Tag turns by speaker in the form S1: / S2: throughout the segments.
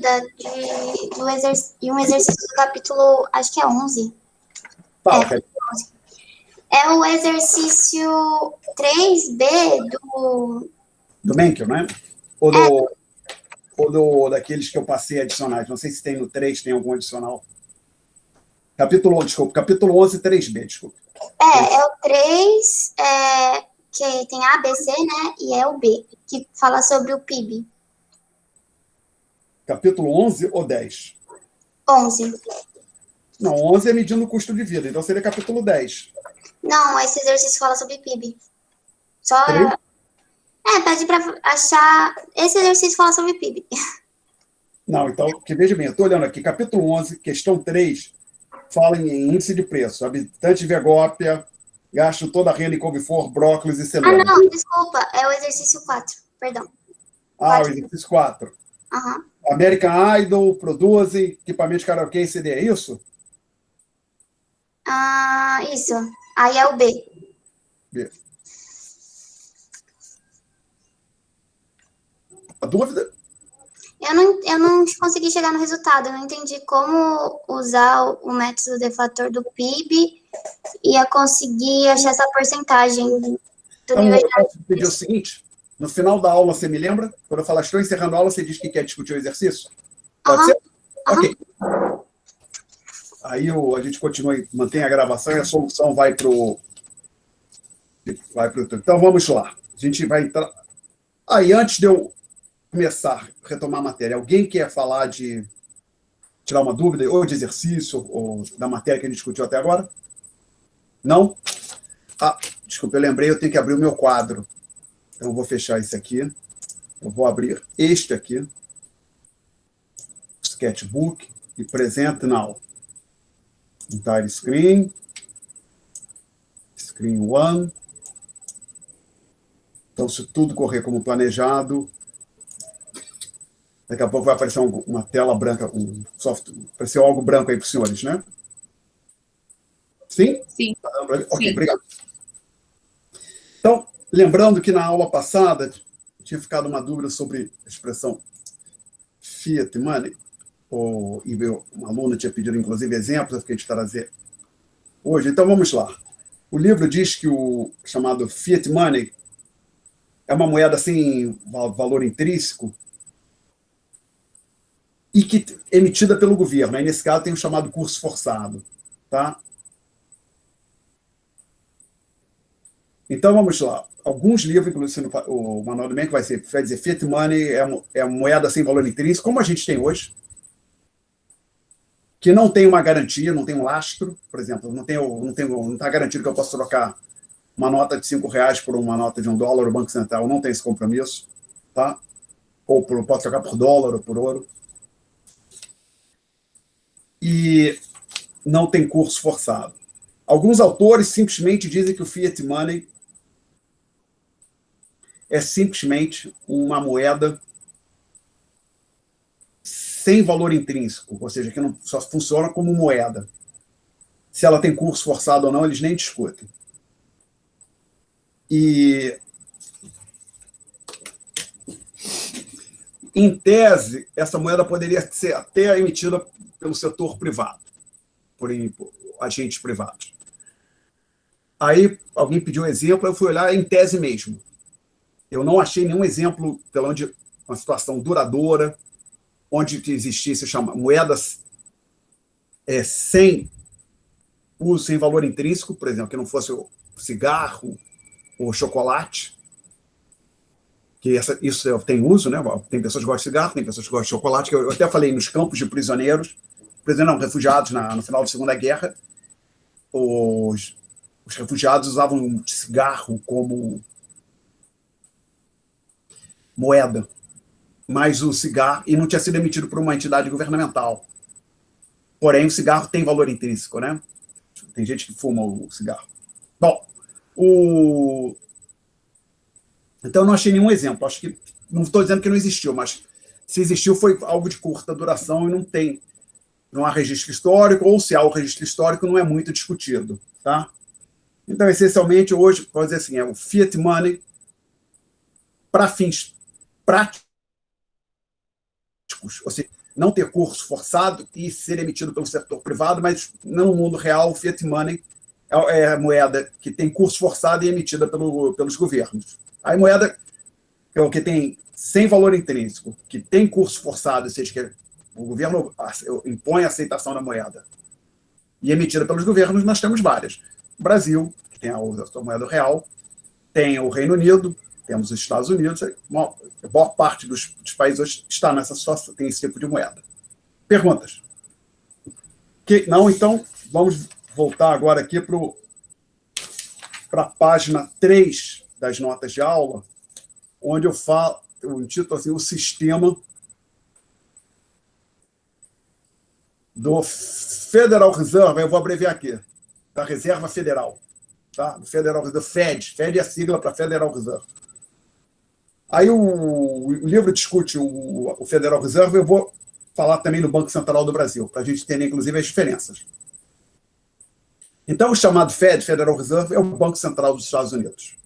S1: de um exercício do capítulo, acho que é 11.
S2: Fala,
S1: É o exercício 3B
S2: do Menkel, né? Daqueles que eu passei adicionais. Não sei se tem no 3, tem algum adicional. Capítulo 11, 3B, desculpa.
S1: É o 3, que tem A, B, C, né? E é o B, que fala sobre o PIB.
S2: Capítulo 11 ou 10?
S1: 11.
S2: Não, 11 é medindo o custo de vida, então seria capítulo 10.
S1: Não, esse exercício fala sobre PIB. Só.
S2: 3?
S1: Pede pra achar. Esse exercício fala sobre PIB.
S2: Não, então, que veja bem, eu estou olhando aqui, capítulo 11, questão 3, fala em índice de preço. Habitante de Vegópia, gasto toda a renda em couve-flor, brócolis e cenoura.
S1: Não, desculpa. É o exercício 4. Perdão.
S2: O exercício 4.
S1: Aham.
S2: American Idol, produzem equipamento de karaokê e CD, é isso?
S1: Isso. Aí é o B.
S2: B. A dúvida?
S1: Eu não consegui chegar no resultado. Eu não entendi como usar o método deflator do PIB e ia conseguir achar essa porcentagem do
S2: Então,
S1: nível
S2: eu
S1: de
S2: posso pedir o seguinte: no final da aula, você me lembra? Quando eu falar, estou encerrando a aula, você diz que quer discutir o exercício? Pode ser? Ok. Aí a gente continua, mantém a gravação e a solução vai para o. Então, vamos lá. A gente vai entrar. Aí, antes de eu começar a retomar a matéria, alguém quer falar de tirar uma dúvida, ou de exercício, ou da matéria que a gente discutiu até agora? Não? Desculpa, eu lembrei, eu tenho que abrir o meu quadro. Então, eu vou fechar isso aqui. Eu vou abrir este aqui, Sketchbook, e Present Now. Entire Screen, Screen 1. Então, se tudo correr como planejado, daqui a pouco vai aparecer uma tela branca, um software, apareceu algo branco aí para os senhores, né? Sim?
S3: Sim.
S2: Ok,
S3: Sim.
S2: obrigado. Então, lembrando que na aula passada tinha ficado uma dúvida sobre a expressão fiat money, e uma aluna tinha pedido, inclusive, exemplos que a gente trazer hoje. Então, vamos lá. O livro diz que o chamado fiat money é uma moeda sem valor intrínseco e que é emitida pelo governo. Aí, nesse caso, tem o chamado curso forçado. Tá? Então, vamos lá. Alguns livros, inclusive o Manual do Menck vai dizer fiat money é moeda sem valor intrínseco, como a gente tem hoje, que não tem uma garantia, não tem um lastro, por exemplo, não está garantido que eu possa trocar uma nota de R$ 5 por uma nota de $1, o Banco Central não tem esse compromisso, tá? Ou pode trocar por dólar ou por ouro. E não tem curso forçado. Alguns autores simplesmente dizem que o fiat money é simplesmente uma moeda sem valor intrínseco, ou seja, que não, só funciona como moeda. Se ela tem curso forçado ou não, eles nem discutem. E, em tese, essa moeda poderia ser até emitida pelo setor privado, por agentes privados. Aí alguém pediu um exemplo, eu fui olhar em tese mesmo. Eu não achei nenhum exemplo pela onde uma situação duradoura, onde existisse moedas sem uso, sem valor intrínseco, por exemplo, que não fosse o cigarro ou chocolate, que isso tem uso, né? Tem pessoas que gostam de cigarro, tem pessoas que gostam de chocolate, que eu até falei nos campos de prisioneiros, refugiados no final da Segunda Guerra, os refugiados usavam cigarro como moeda, mas o cigarro, e não tinha sido emitido por uma entidade governamental. Porém, o cigarro tem valor intrínseco, né? Tem gente que fuma o cigarro. Bom, então eu não achei nenhum exemplo. Acho que não estou dizendo que não existiu, mas se existiu foi algo de curta duração e não há registro histórico, ou se há o registro histórico, não é muito discutido. Tá? Então, essencialmente, hoje, vou dizer assim, é o fiat money para fins práticos, ou seja, não ter curso forçado e ser emitido pelo setor privado, mas no mundo real, o fiat money é a moeda que tem curso forçado e emitida pelos governos. A moeda que tem sem valor intrínseco, que tem curso forçado, ou seja, que o governo impõe a aceitação da moeda, e emitida pelos governos, nós temos várias. O Brasil, que tem a sua moeda real, tem o Reino Unido, temos os Estados Unidos, a maior parte dos países hoje está nessa situação, tem esse tipo de moeda. Perguntas? Não, então, vamos voltar agora aqui para a página 3 das notas de aula, onde eu falo, o título assim, o sistema do Federal Reserve, eu vou abreviar aqui, da Reserva Federal, tá? Federal Reserve, FED é a sigla para Federal Reserve. Aí o livro discute o Federal Reserve, eu vou falar também do Banco Central do Brasil, para a gente entender, inclusive, as diferenças. Então, o chamado FED, Federal Reserve, é o Banco Central dos Estados Unidos.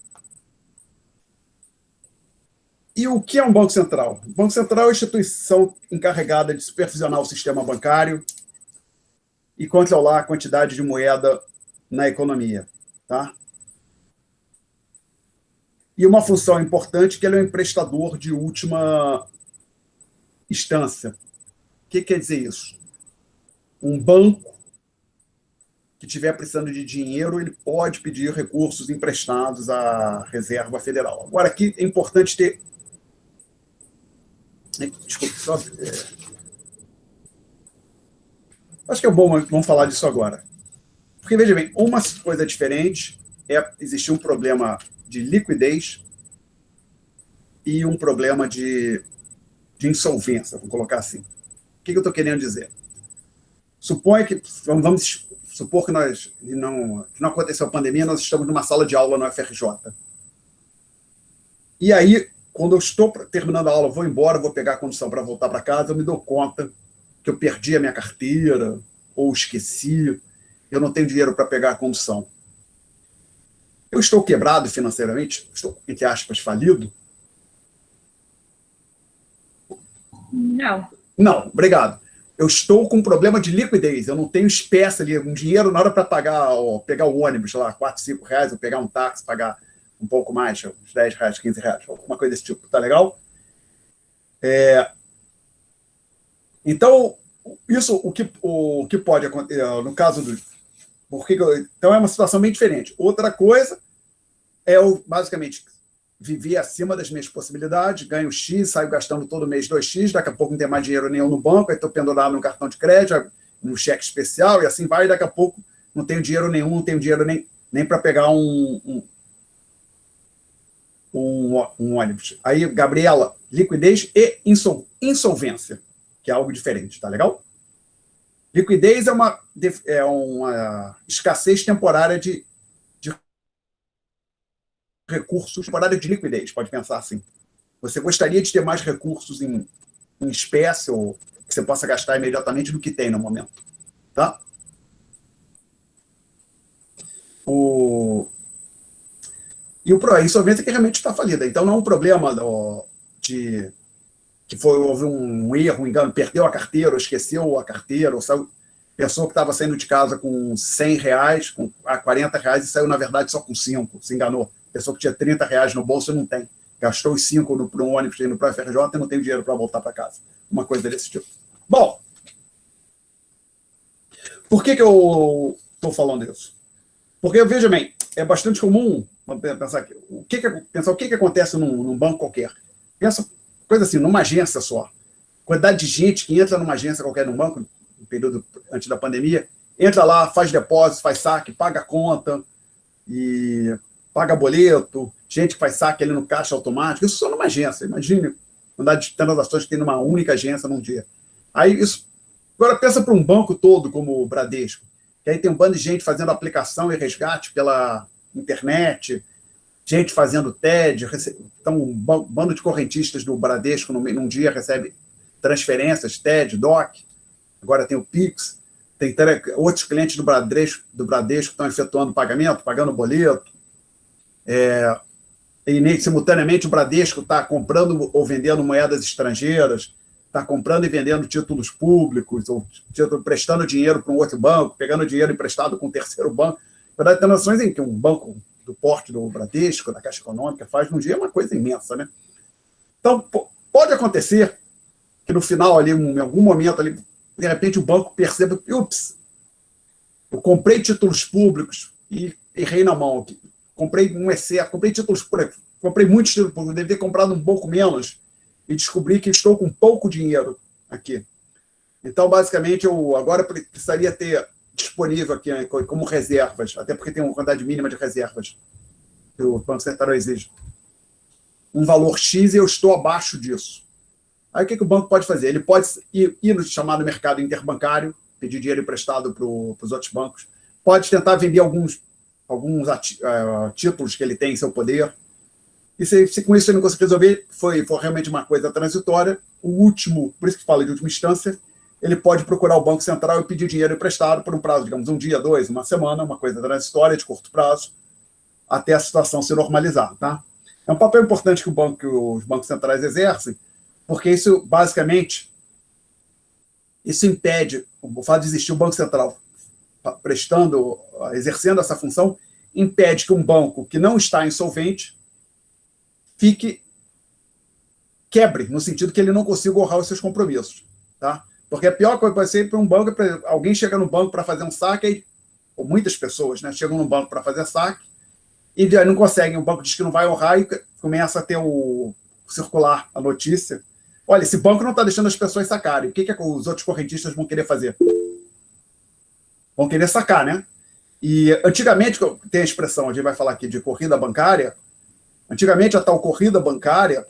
S2: E o que é um Banco Central? O Banco Central é a instituição encarregada de supervisionar o sistema bancário e controlar a quantidade de moeda na economia. Tá? E uma função importante que ele é um emprestador de última instância. O que quer dizer isso? Um banco que estiver precisando de dinheiro, ele pode pedir recursos emprestados à Reserva Federal. Agora, aqui é importante ter... Desculpe, só... Acho que é bom, vamos falar disso agora. Porque, veja bem, uma coisa diferente é existir um problema de liquidez e um problema de insolvência, vamos colocar assim. O que eu estou querendo dizer? Vamos supor que não aconteceu a pandemia, nós estamos numa sala de aula no UFRJ. E aí, quando eu estou terminando a aula, vou embora, vou pegar a condução para voltar para casa, eu me dou conta que eu perdi a minha carteira, ou esqueci, eu não tenho dinheiro para pegar a condução. Eu estou quebrado financeiramente? Estou, entre aspas, falido?
S3: Não.
S2: Não, obrigado. Eu estou com um problema de liquidez, eu não tenho espécie ali, um dinheiro na hora para pegar o ônibus, sei lá, 4, 5 reais, ou pegar um táxi, pagar um pouco mais, uns 10 reais, 15 reais, alguma coisa desse tipo, tá legal? Então, isso, o que pode acontecer, no caso do... Então, é uma situação bem diferente. Outra coisa é eu, basicamente, viver acima das minhas possibilidades, ganho X, saio gastando todo mês 2X, daqui a pouco não tem mais dinheiro nenhum no banco, aí estou pendurado no cartão de crédito, no cheque especial, e assim vai, e daqui a pouco não tenho dinheiro nenhum, não tenho dinheiro nem para pegar um ônibus. Aí, Gabriela, liquidez e insolvência, que é algo diferente, tá legal? Liquidez é uma escassez temporária de recursos, temporária de liquidez, pode pensar assim. Você gostaria de ter mais recursos em espécie, ou que você possa gastar imediatamente do que tem no momento. Tá? A insolvência que realmente está falida. Então, não é um problema que houve um erro, um engano, perdeu a carteira, ou esqueceu a carteira, ou saiu, pessoa que estava saindo de casa com 100 reais, com 40 reais, e saiu, na verdade, só com 5, se enganou. Pessoa que tinha 30 reais no bolso e não tem. Gastou os 5 para um ônibus, indo para a FRJ e não tem dinheiro para voltar para casa. Uma coisa desse tipo. Bom, por que eu estou falando isso? Porque, veja bem, é bastante comum pensar aqui, o que acontece num banco qualquer. Pensa, coisa assim, numa agência só. Quantidade de gente que entra numa agência qualquer, num banco, no período antes da pandemia, entra lá, faz depósito, faz saque, paga conta, e paga boleto, gente que faz saque ali no caixa automático, isso só numa agência. Imagine a quantidade de transações que tem numa única agência num dia. Aí isso... Agora pensa para um banco todo como o Bradesco, que aí tem um bando de gente fazendo aplicação e resgate pela internet, gente fazendo TED, então um bando de correntistas do Bradesco num dia recebe transferências, TED, DOC, agora tem o Pix, tem outros clientes do Bradesco que estão efetuando pagamento, pagando boleto, e simultaneamente o Bradesco está comprando ou vendendo moedas estrangeiras, está comprando e vendendo títulos públicos, ou prestando dinheiro para um outro banco, pegando dinheiro emprestado com um terceiro banco. Na verdade, transações em que um banco do porte do Bradesco, da Caixa Econômica, faz num dia é uma coisa imensa, né? Então, pode acontecer que no final, ali, em algum momento, ali, de repente, o banco perceba, ups, eu comprei títulos públicos e errei na mão. Comprei um excesso, comprei títulos públicos, comprei muitos títulos públicos, eu devia ter comprado um pouco menos e descobri que estou com pouco dinheiro aqui. Então, basicamente, eu agora precisaria ter disponível aqui, né, como reservas, até porque tem uma quantidade mínima de reservas que o Banco Central exige, um valor X e eu estou abaixo disso. Aí o que o banco pode fazer? Ele pode ir no chamado mercado interbancário, pedir dinheiro emprestado para os outros bancos, pode tentar vender alguns títulos que ele tem em seu poder, e se com isso ele não conseguir resolver, for realmente uma coisa transitória, o último, por isso que fala de última instância, ele pode procurar o Banco Central e pedir dinheiro emprestado por um prazo, digamos, um dia, 2, uma semana, uma coisa transitória, de curto prazo, até a situação se normalizar. Tá? É um papel importante que os bancos centrais exercem, porque isso, basicamente, isso impede, o fato de existir o Banco Central exercendo essa função, impede que um banco que não está insolvente quebre, no sentido que ele não consiga honrar os seus compromissos. Tá? Porque a pior coisa que pode ser para um banco, alguém chega no banco para fazer um saque, ou muitas pessoas, né, chegam no banco para fazer saque, e não conseguem, o banco diz que não vai honrar, e começa a ter circular a notícia. Olha, esse banco não está deixando as pessoas sacarem. O que os outros correntistas vão querer fazer? Vão querer sacar, né? E antigamente, tem a expressão, a gente vai falar aqui de corrida bancária, antigamente a tal corrida bancária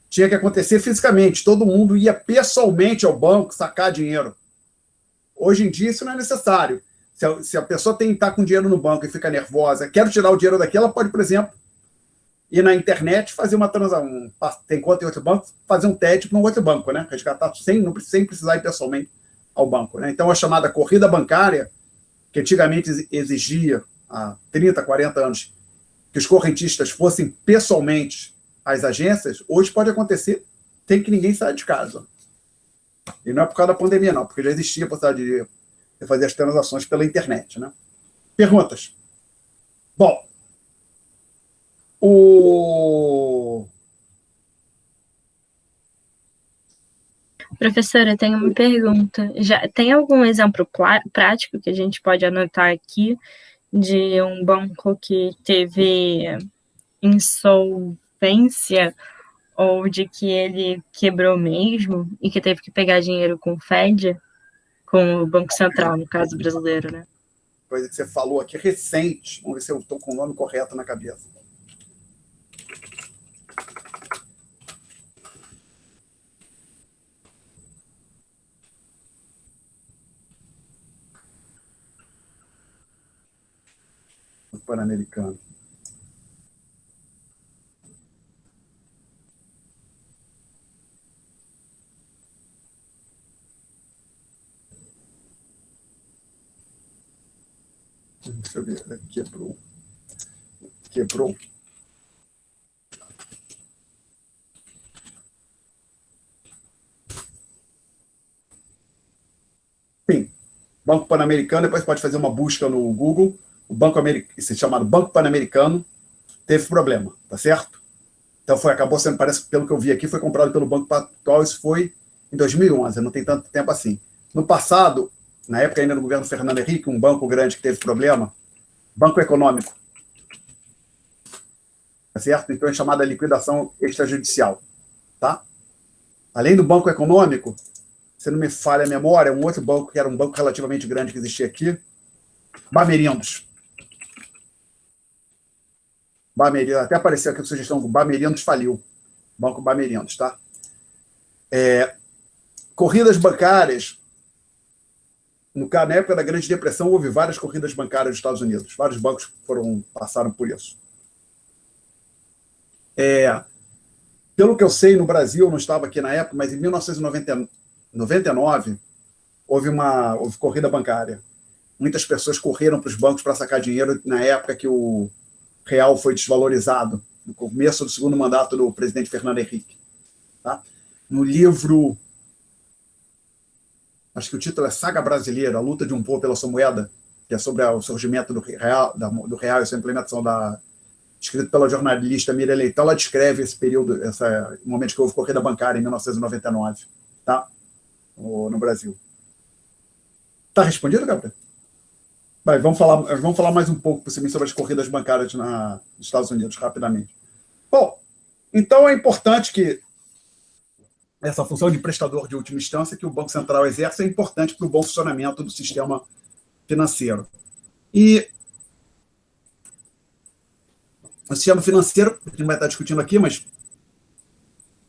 S2: tinha que acontecer fisicamente, todo mundo ia pessoalmente ao banco sacar dinheiro. Hoje em dia isso não é necessário. Se a pessoa está com dinheiro no banco e fica nervosa, quero tirar o dinheiro daqui, ela pode, por exemplo, ir na internet, fazer uma transação, tem conta em outro banco, fazer um TED para um outro banco, né? Resgatar sem precisar ir pessoalmente ao banco. Né? Então, a chamada corrida bancária, que antigamente exigia, há 30, 40 anos, que os correntistas fossem pessoalmente às agências, hoje pode acontecer sem que ninguém saia de casa. E não é por causa da pandemia, não, porque já existia a possibilidade de fazer as transações pela internet. Né? Perguntas? Bom,
S3: Professora, eu tenho uma pergunta. Já tem algum exemplo prático que a gente pode anotar aqui de um banco que teve insolvência ou de que ele quebrou mesmo e que teve que pegar dinheiro com o Fed, com o Banco Central, no caso brasileiro, né?
S2: Coisa que você falou aqui recente. Vamos ver se eu estou com o nome correto na cabeça. Pan-Americano. Deixa eu ver. Quebrou. Sim. Banco Pan-Americano, depois pode fazer uma busca no Google. O Banco Americano, chamado Banco Pan-Americano, teve problema, tá certo? Então acabou sendo, parece que pelo que eu vi aqui, foi comprado pelo Banco Pactual, isso foi em 2011, não tem tanto tempo assim. No passado, na época ainda do governo Fernando Henrique, um banco grande que teve problema, Banco Econômico, tá certo? Então é chamada liquidação extrajudicial, tá? Além do Banco Econômico, se não me falha a memória, um outro banco que era um banco relativamente grande que existia aqui, Bamerindos. Até apareceu aqui a sugestão, o Bamerindos faliu. Banco Bamerindos, tá? Corridas bancárias. Na época da Grande Depressão, houve várias corridas bancárias nos Estados Unidos. Vários bancos passaram por isso. Pelo que eu sei, no Brasil, eu não estava aqui na época, mas em 1999, houve corrida bancária. Muitas pessoas correram para os bancos para sacar dinheiro na época que o real foi desvalorizado, no começo do segundo mandato do presidente Fernando Henrique. Tá? no livro, acho que o título é Saga Brasileira, a luta de um povo pela sua moeda, que é sobre o surgimento do real e sua implementação escrito pela jornalista Miriam Leitão. Ela descreve esse período, esse momento que houve corrida bancária em 1999, tá? No Brasil. Está respondido, Gabriel? Vamos falar mais um pouco sobre as corridas bancárias nos Estados Unidos, rapidamente. Bom, então é importante que essa função de prestador de última instância que o Banco Central exerce é importante para o bom funcionamento do sistema financeiro. E o sistema financeiro, a gente não vai estar discutindo aqui, mas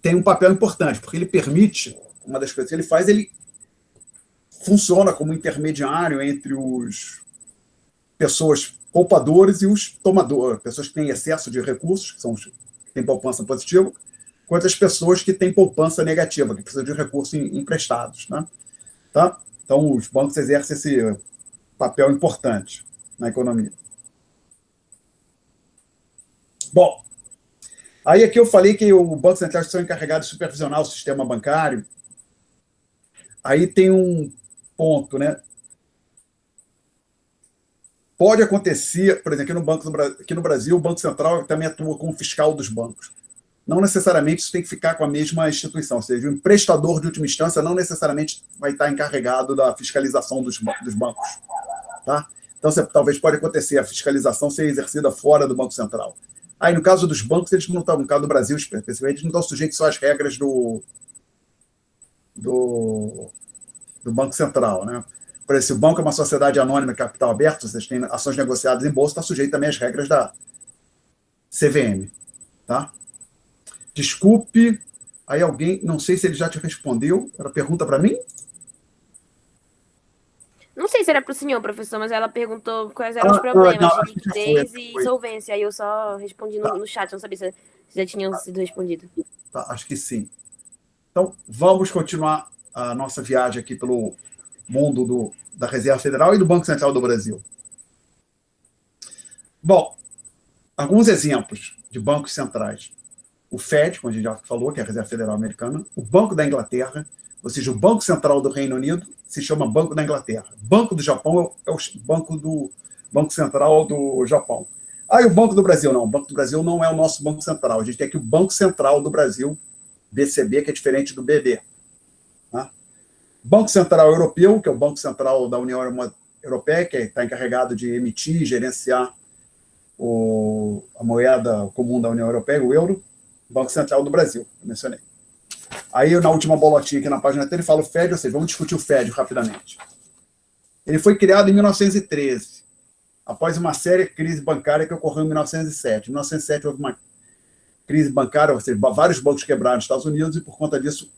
S2: tem um papel importante, porque ele permite, uma das coisas que ele faz, ele funciona como intermediário entre os pessoas poupadores e os tomadores, pessoas que têm excesso de recursos, que têm poupança positiva, com outras pessoas que têm poupança negativa, que precisam de recursos emprestados. Né? Tá? Então, os bancos exercem esse papel importante na economia. Bom, aí aqui eu falei que o Banco Central é encarregado de supervisionar o sistema bancário. Aí tem um ponto, né? Pode acontecer, por exemplo, aqui no Brasil, o Banco Central também atua como fiscal dos bancos. Não necessariamente isso tem que ficar com a mesma instituição, ou seja, o emprestador de última instância não necessariamente vai estar encarregado da fiscalização dos bancos. Tá? Então, talvez pode acontecer a fiscalização ser exercida fora do Banco Central. Aí, no caso dos bancos, eles não estão, no caso do Brasil, especialmente, eles não estão sujeitos só às regras do Banco Central. Né? Por exemplo, se o banco é uma sociedade anônima de capital aberto, vocês têm ações negociadas em bolsa, está sujeito também às regras da CVM. Tá? Desculpe, aí alguém, não sei se ele já te respondeu, era pergunta para mim?
S4: Não sei se era para o senhor, professor, mas ela perguntou quais eram os problemas de liquidez e solvência. Aí eu só respondi no chat, não sabia se já tinham sido respondidos.
S2: Tá, acho que sim. Então, vamos continuar a nossa viagem aqui pelo mundo da Reserva Federal e do Banco Central do Brasil. Bom, alguns exemplos de bancos centrais. O Fed, como a gente já falou, que é a Reserva Federal Americana, o Banco da Inglaterra, ou seja, o Banco Central do Reino Unido se chama Banco da Inglaterra. Banco do Japão é o Banco Central do Japão. Aí o Banco do Brasil não. O Banco do Brasil não é o nosso Banco Central. A gente tem aqui o Banco Central do Brasil, BCB, que é diferente do BB. Tá? Banco Central Europeu, que é o Banco Central da União Europeia, que está encarregado de emitir e gerenciar a moeda comum da União Europeia, o euro. Banco Central do Brasil, eu mencionei. Aí, na última bolotinha aqui na página 3, ele fala o Fed, ou seja, vamos discutir o Fed rapidamente. Ele foi criado em 1913, após uma séria crise bancária que ocorreu em 1907. Em 1907 houve uma crise bancária, ou seja, vários bancos quebraram nos Estados Unidos, e por conta disso,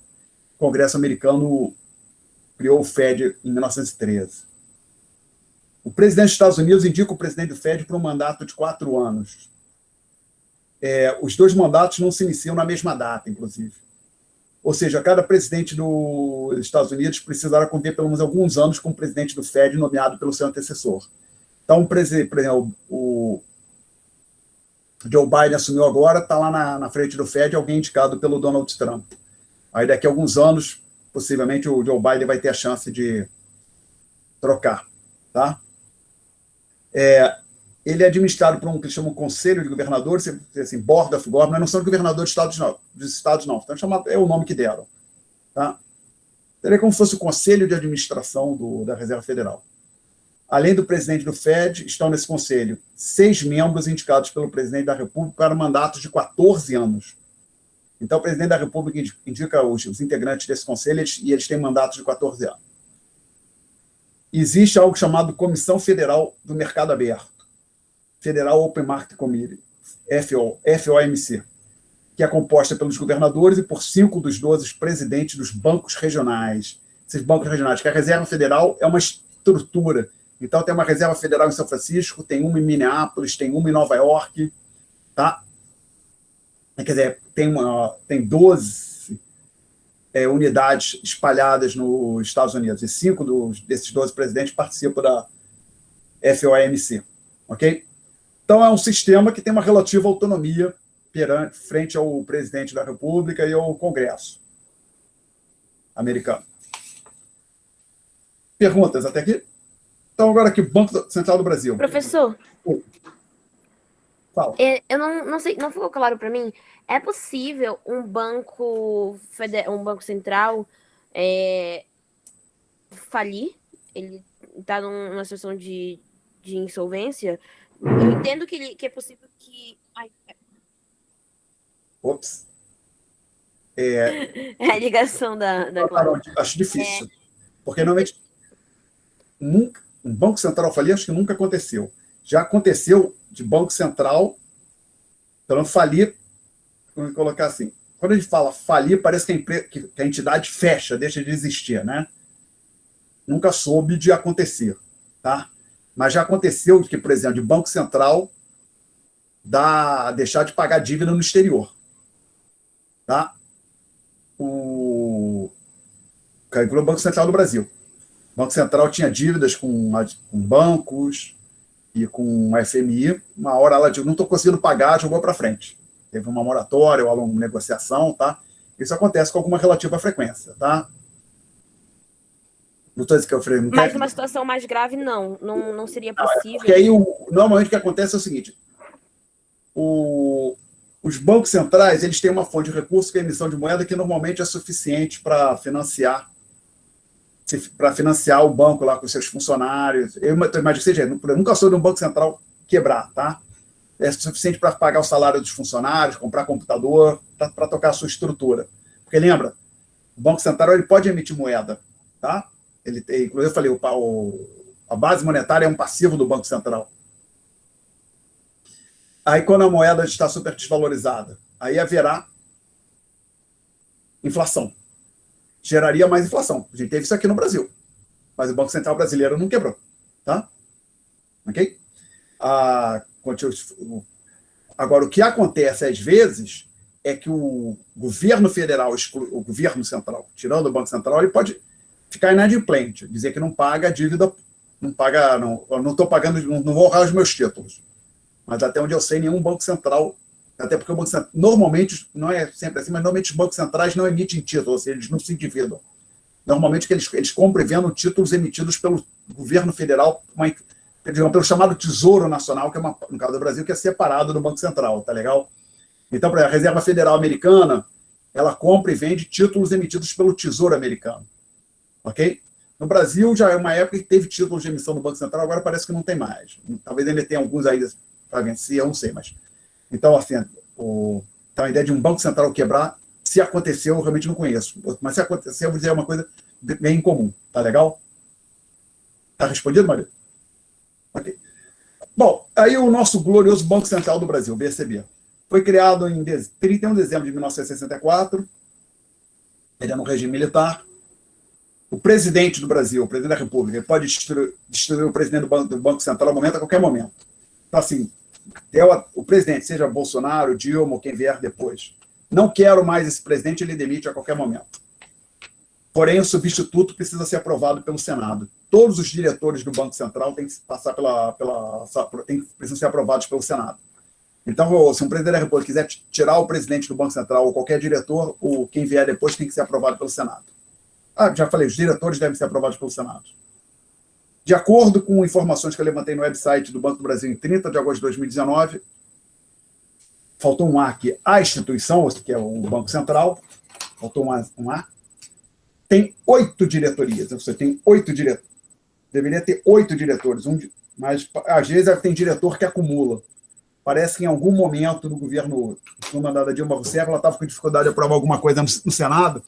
S2: o Congresso americano criou o Fed em 1913. O presidente dos Estados Unidos indica o presidente do Fed para um mandato de 4 anos. Os dois mandatos não se iniciam na mesma data, inclusive. Ou seja, cada presidente dos Estados Unidos precisará conviver pelo menos alguns anos com o presidente do Fed nomeado pelo seu antecessor. Então, por exemplo, o Joe Biden assumiu agora, está lá na frente do Fed alguém indicado pelo Donald Trump. Aí, daqui a alguns anos, possivelmente, o Joe Biden vai ter a chance de trocar. Tá? Ele é administrado por um que eles chamam Conselho de Governadores, assim, Board of Governors, não são governadores dos estados, não. Então, é o nome que deram. Tá? Ele é como se fosse o Conselho de Administração da Reserva Federal. Além do presidente do Fed, estão nesse conselho 6 membros indicados pelo presidente da República para mandatos de 14 anos. Então, o presidente da República indica os integrantes desse conselho e eles têm mandatos de 14 anos. Existe algo chamado Comissão Federal do Mercado Aberto, Federal Open Market Committee, FOMC, que é composta pelos governadores e por 5 dos 12 presidentes dos bancos regionais. Esses bancos regionais, que a Reserva Federal é uma estrutura. Então, tem uma Reserva Federal em São Francisco, tem uma em Minneapolis, tem uma em Nova York, tá? Quer dizer, tem 12 unidades espalhadas nos Estados Unidos, e 5 desses 12 presidentes participam da FOMC, ok? Então, é um sistema que tem uma relativa autonomia frente ao presidente da República e ao Congresso. americano. Perguntas até aqui? Então, agora aqui, Banco Central do Brasil.
S4: Professor,
S2: Fala.
S4: eu não sei, não ficou claro para mim. É possível um banco central falir? Ele está numa situação de insolvência? Eu entendo que é possível que...
S2: Ops.
S4: É a ligação da Clara.
S2: Acho difícil. Porque, normalmente, nunca, um Banco Central falir, acho que nunca aconteceu. Já aconteceu de Banco Central, então falir, vamos colocar assim, quando a gente fala falir, parece que a entidade fecha, deixa de existir, né? Nunca soube de acontecer, tá? Mas já aconteceu que, por exemplo, de Banco Central deixar de pagar dívida no exterior, tá? O Banco Central do Brasil. O Banco Central tinha dívidas com bancos e com a FMI. Uma hora ela disse, não estou conseguindo pagar, jogou para frente. Teve uma moratória ou uma negociação, tá? Isso acontece com alguma relativa frequência, tá? Não estou dizendo que eu falei,
S4: mas numa situação mais grave, não seria possível.
S2: Porque aí, normalmente, o que acontece é o seguinte, os bancos centrais, eles têm uma fonte de recursos, que é a emissão de moeda, que normalmente é suficiente para financiar o banco lá com os seus funcionários. Eu imagino que seja, eu nunca soube de um banco central quebrar, tá? É suficiente para pagar o salário dos funcionários, comprar computador, para tocar a sua estrutura. Porque lembra, o Banco Central ele pode emitir moeda, tá? Inclusive, eu falei, a base monetária é um passivo do Banco Central. Aí, quando a moeda está super desvalorizada, aí haverá inflação. Geraria mais inflação. A gente teve isso aqui no Brasil. Mas o Banco Central brasileiro não quebrou. Tá? Ok? Agora, o que acontece às vezes é que o governo federal, o governo central, tirando o Banco Central, ele pode ficar inadimplente, dizer que não paga a dívida, não estou pagando, não vou honrar os meus títulos. Mas até onde eu sei, nenhum Banco Central, até porque o Banco Central, normalmente, não é sempre assim, mas normalmente os bancos centrais não emitem títulos, ou seja, eles não se endividam. Normalmente eles compram e vendem títulos emitidos pelo governo federal, pelo chamado Tesouro Nacional, que é no caso do Brasil, que é separado do Banco Central, tá legal? Então, por exemplo, a Reserva Federal Americana, ela compra e vende títulos emitidos pelo Tesouro Americano. Ok? No Brasil, já é uma época que teve títulos de emissão do Banco Central, agora parece que não tem mais. Talvez ainda tenha alguns aí para vencer, eu não sei, mas... Então, assim, então a ideia de um Banco Central quebrar, se aconteceu, eu realmente não conheço. Mas se acontecer, eu vou dizer uma coisa bem incomum. Tá legal? Tá respondido, Maria? Ok. Bom, aí o nosso glorioso Banco Central do Brasil, BCB, foi criado em 31 de dezembro de 1964, ele é no regime militar. O presidente do Brasil, o presidente da República, ele pode destituir o presidente do Banco Central a qualquer momento. Então, assim, o presidente, seja Bolsonaro, Dilma ou quem vier depois, não quero mais esse presidente, ele demite a qualquer momento. Porém, o substituto precisa ser aprovado pelo Senado. Todos os diretores do Banco Central têm que passar precisam ser aprovados pelo Senado. Então, se um presidente da República quiser tirar o presidente do Banco Central ou qualquer diretor, quem vier depois tem que ser aprovado pelo Senado. Já falei, os diretores devem ser aprovados pelo Senado. De acordo com informações que eu levantei no website do Banco do Brasil em 30 de agosto de 2019, faltou um A aqui, a instituição, que é o Banco Central, faltou um A, tem 8 diretorias, você tem 8 diretores, deveria ter 8 diretores, mas às vezes tem diretor que acumula. Parece que em algum momento no governo, no mandato da Dilma Rousseff, ela estava com dificuldade de aprovar alguma coisa no Senado,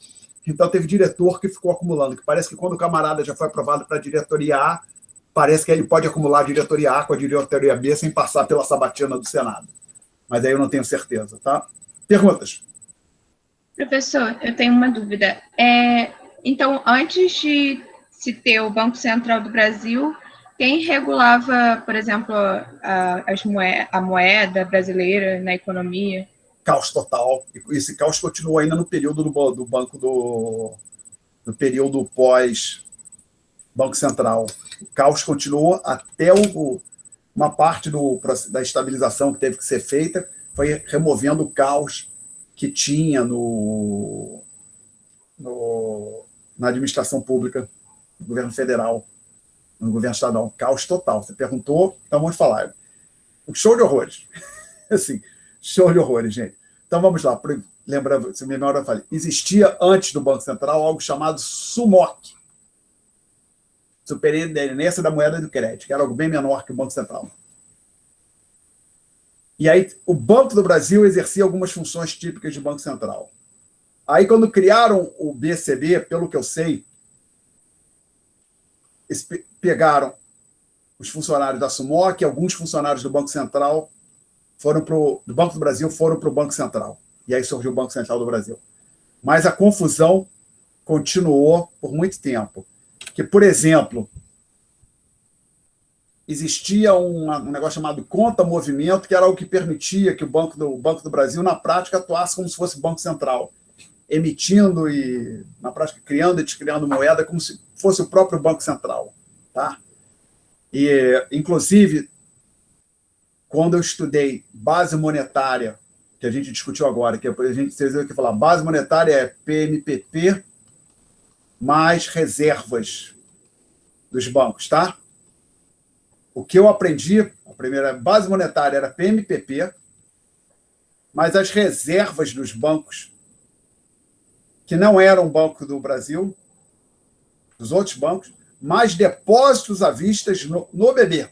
S2: então teve diretor que ficou acumulando, que parece que quando o camarada já foi aprovado para a diretoria A, parece que ele pode acumular a diretoria A com a diretoria B sem passar pela sabatina do Senado. Mas aí eu não tenho certeza, tá? Perguntas?
S5: Professor, eu tenho uma dúvida. Então, antes de se ter o Banco Central do Brasil, quem regulava, por exemplo, a moeda brasileira na economia?
S2: Caos total. E esse caos continua ainda no período do banco no período pós-Banco Central. O caos continua até uma parte da estabilização que teve que ser feita, foi removendo o caos que tinha na administração pública, no governo federal, no governo estadual. Caos total. Você perguntou, então vamos falar. Show de horrores. Assim, show de horrores, gente. Então vamos lá. Lembrando, se memória eu falei, existia antes do Banco Central algo chamado SUMOC, Superintendência da Moeda do Crédito, que era algo bem menor que o Banco Central. E aí o Banco do Brasil exercia algumas funções típicas de Banco Central. Aí, quando criaram o BCB, pelo que eu sei, eles pegaram os funcionários da SUMOC, alguns funcionários do Banco Central do Banco do Brasil foram para o Banco Central. E aí surgiu o Banco Central do Brasil. Mas a confusão continuou por muito tempo. Que, por exemplo, existia um negócio chamado conta-movimento, que era o que permitia que o Banco do Brasil, na prática, atuasse como se fosse Banco Central, emitindo e, na prática, criando e descriando moeda como se fosse o próprio Banco Central. Tá? E, inclusive, quando eu estudei base monetária, que a gente discutiu agora, que a gente precisa falar, base monetária é PMPP mais reservas dos bancos, tá? O que eu aprendi, a primeira base monetária era PMPP, mas as reservas dos bancos, que não eram o Banco do Brasil, dos outros bancos, mais depósitos à vista no BB.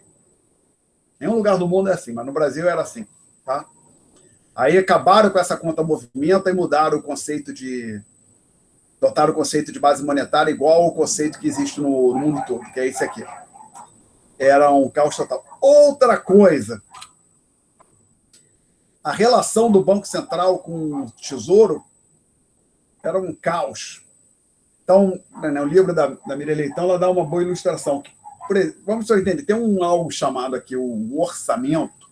S2: Nenhum lugar do mundo é assim, mas no Brasil era assim, tá? Aí acabaram com essa conta movimento e mudaram o conceito adotaram o conceito de base monetária igual ao conceito que existe no mundo todo, que é esse aqui. Era um caos total. Outra coisa, a relação do Banco Central com o Tesouro era um caos. Então, no livro da Miriam Leitão, ela dá uma boa ilustração. Vamos só entender, tem algo chamado aqui o orçamento.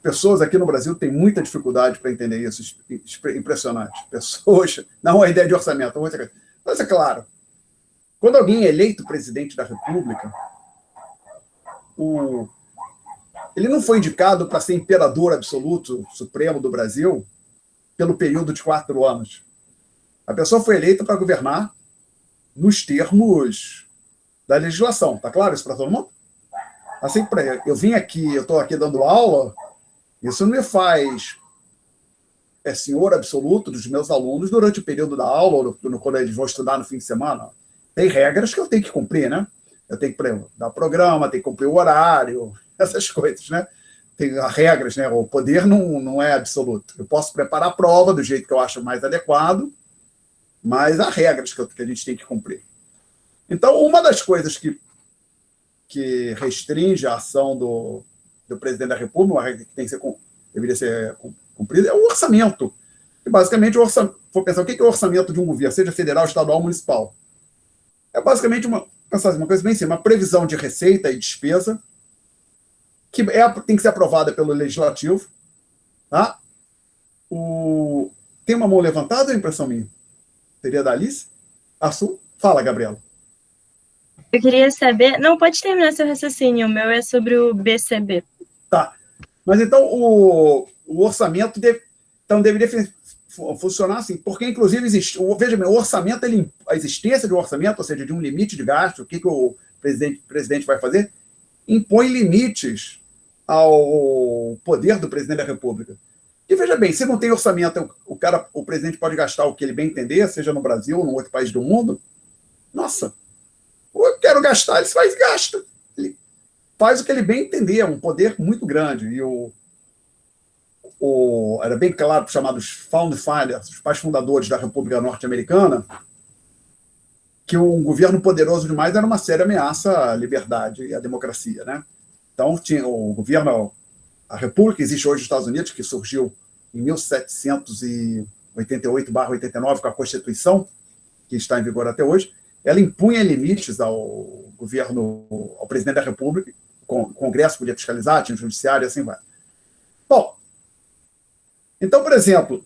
S2: Pessoas aqui no Brasil têm muita dificuldade para entender isso, impressionante. Pessoas, não a ideia de orçamento. Mas é claro, quando alguém é eleito presidente da República, ele não foi indicado para ser imperador absoluto, supremo do Brasil, pelo período de 4 anos. A pessoa foi eleita para governar nos termos da legislação. Está claro isso para todo mundo? Assim, eu vim aqui, eu estou aqui dando aula, isso não me faz senhor absoluto dos meus alunos durante o período da aula, ou quando eles vão estudar no fim de semana. Tem regras que eu tenho que cumprir, né? Eu tenho que dar programa, tenho que cumprir o horário, essas coisas, né? Tem as regras, né? O poder não é absoluto. Eu posso preparar a prova do jeito que eu acho mais adequado, mas há regras que a gente tem que cumprir. Então, uma das coisas que restringe a ação do presidente da República, uma regra que deveria ser cumprida, é o orçamento. E, basicamente, vou pensar, o que é o orçamento de um governo, seja federal, estadual ou municipal? É basicamente uma coisa bem simples, uma previsão de receita e despesa que tem que ser aprovada pelo Legislativo. Tá? Tem uma mão levantada ou é impressão minha? Seria da Alice? A sua? Fala, Gabriela.
S3: Eu queria saber... Não, pode terminar seu raciocínio. O meu é sobre o BCB.
S2: Tá. Mas então o orçamento deveria funcionar assim, porque inclusive existe, veja bem, o orçamento, a existência de um orçamento, ou seja, de um limite de gasto, o que o presidente vai fazer, impõe limites ao poder do presidente da República. E veja bem, se não tem orçamento, o presidente pode gastar o que ele bem entender, seja no Brasil ou em outro país do mundo. Nossa, eu quero gastar, ele faz e gasta. Ele faz o que ele bem entender, é um poder muito grande. E era bem claro, chamados Founding Fathers, os pais fundadores da República Norte-Americana, que um governo poderoso demais era uma séria ameaça à liberdade e à democracia, né? Então, tinha o governo, a República que existe hoje nos Estados Unidos, que surgiu em 1788/89 com a Constituição, que está em vigor até hoje, ela impunha limites ao governo, ao presidente da República, o Congresso podia fiscalizar, tinha o judiciário e assim vai. Bom, então, por exemplo,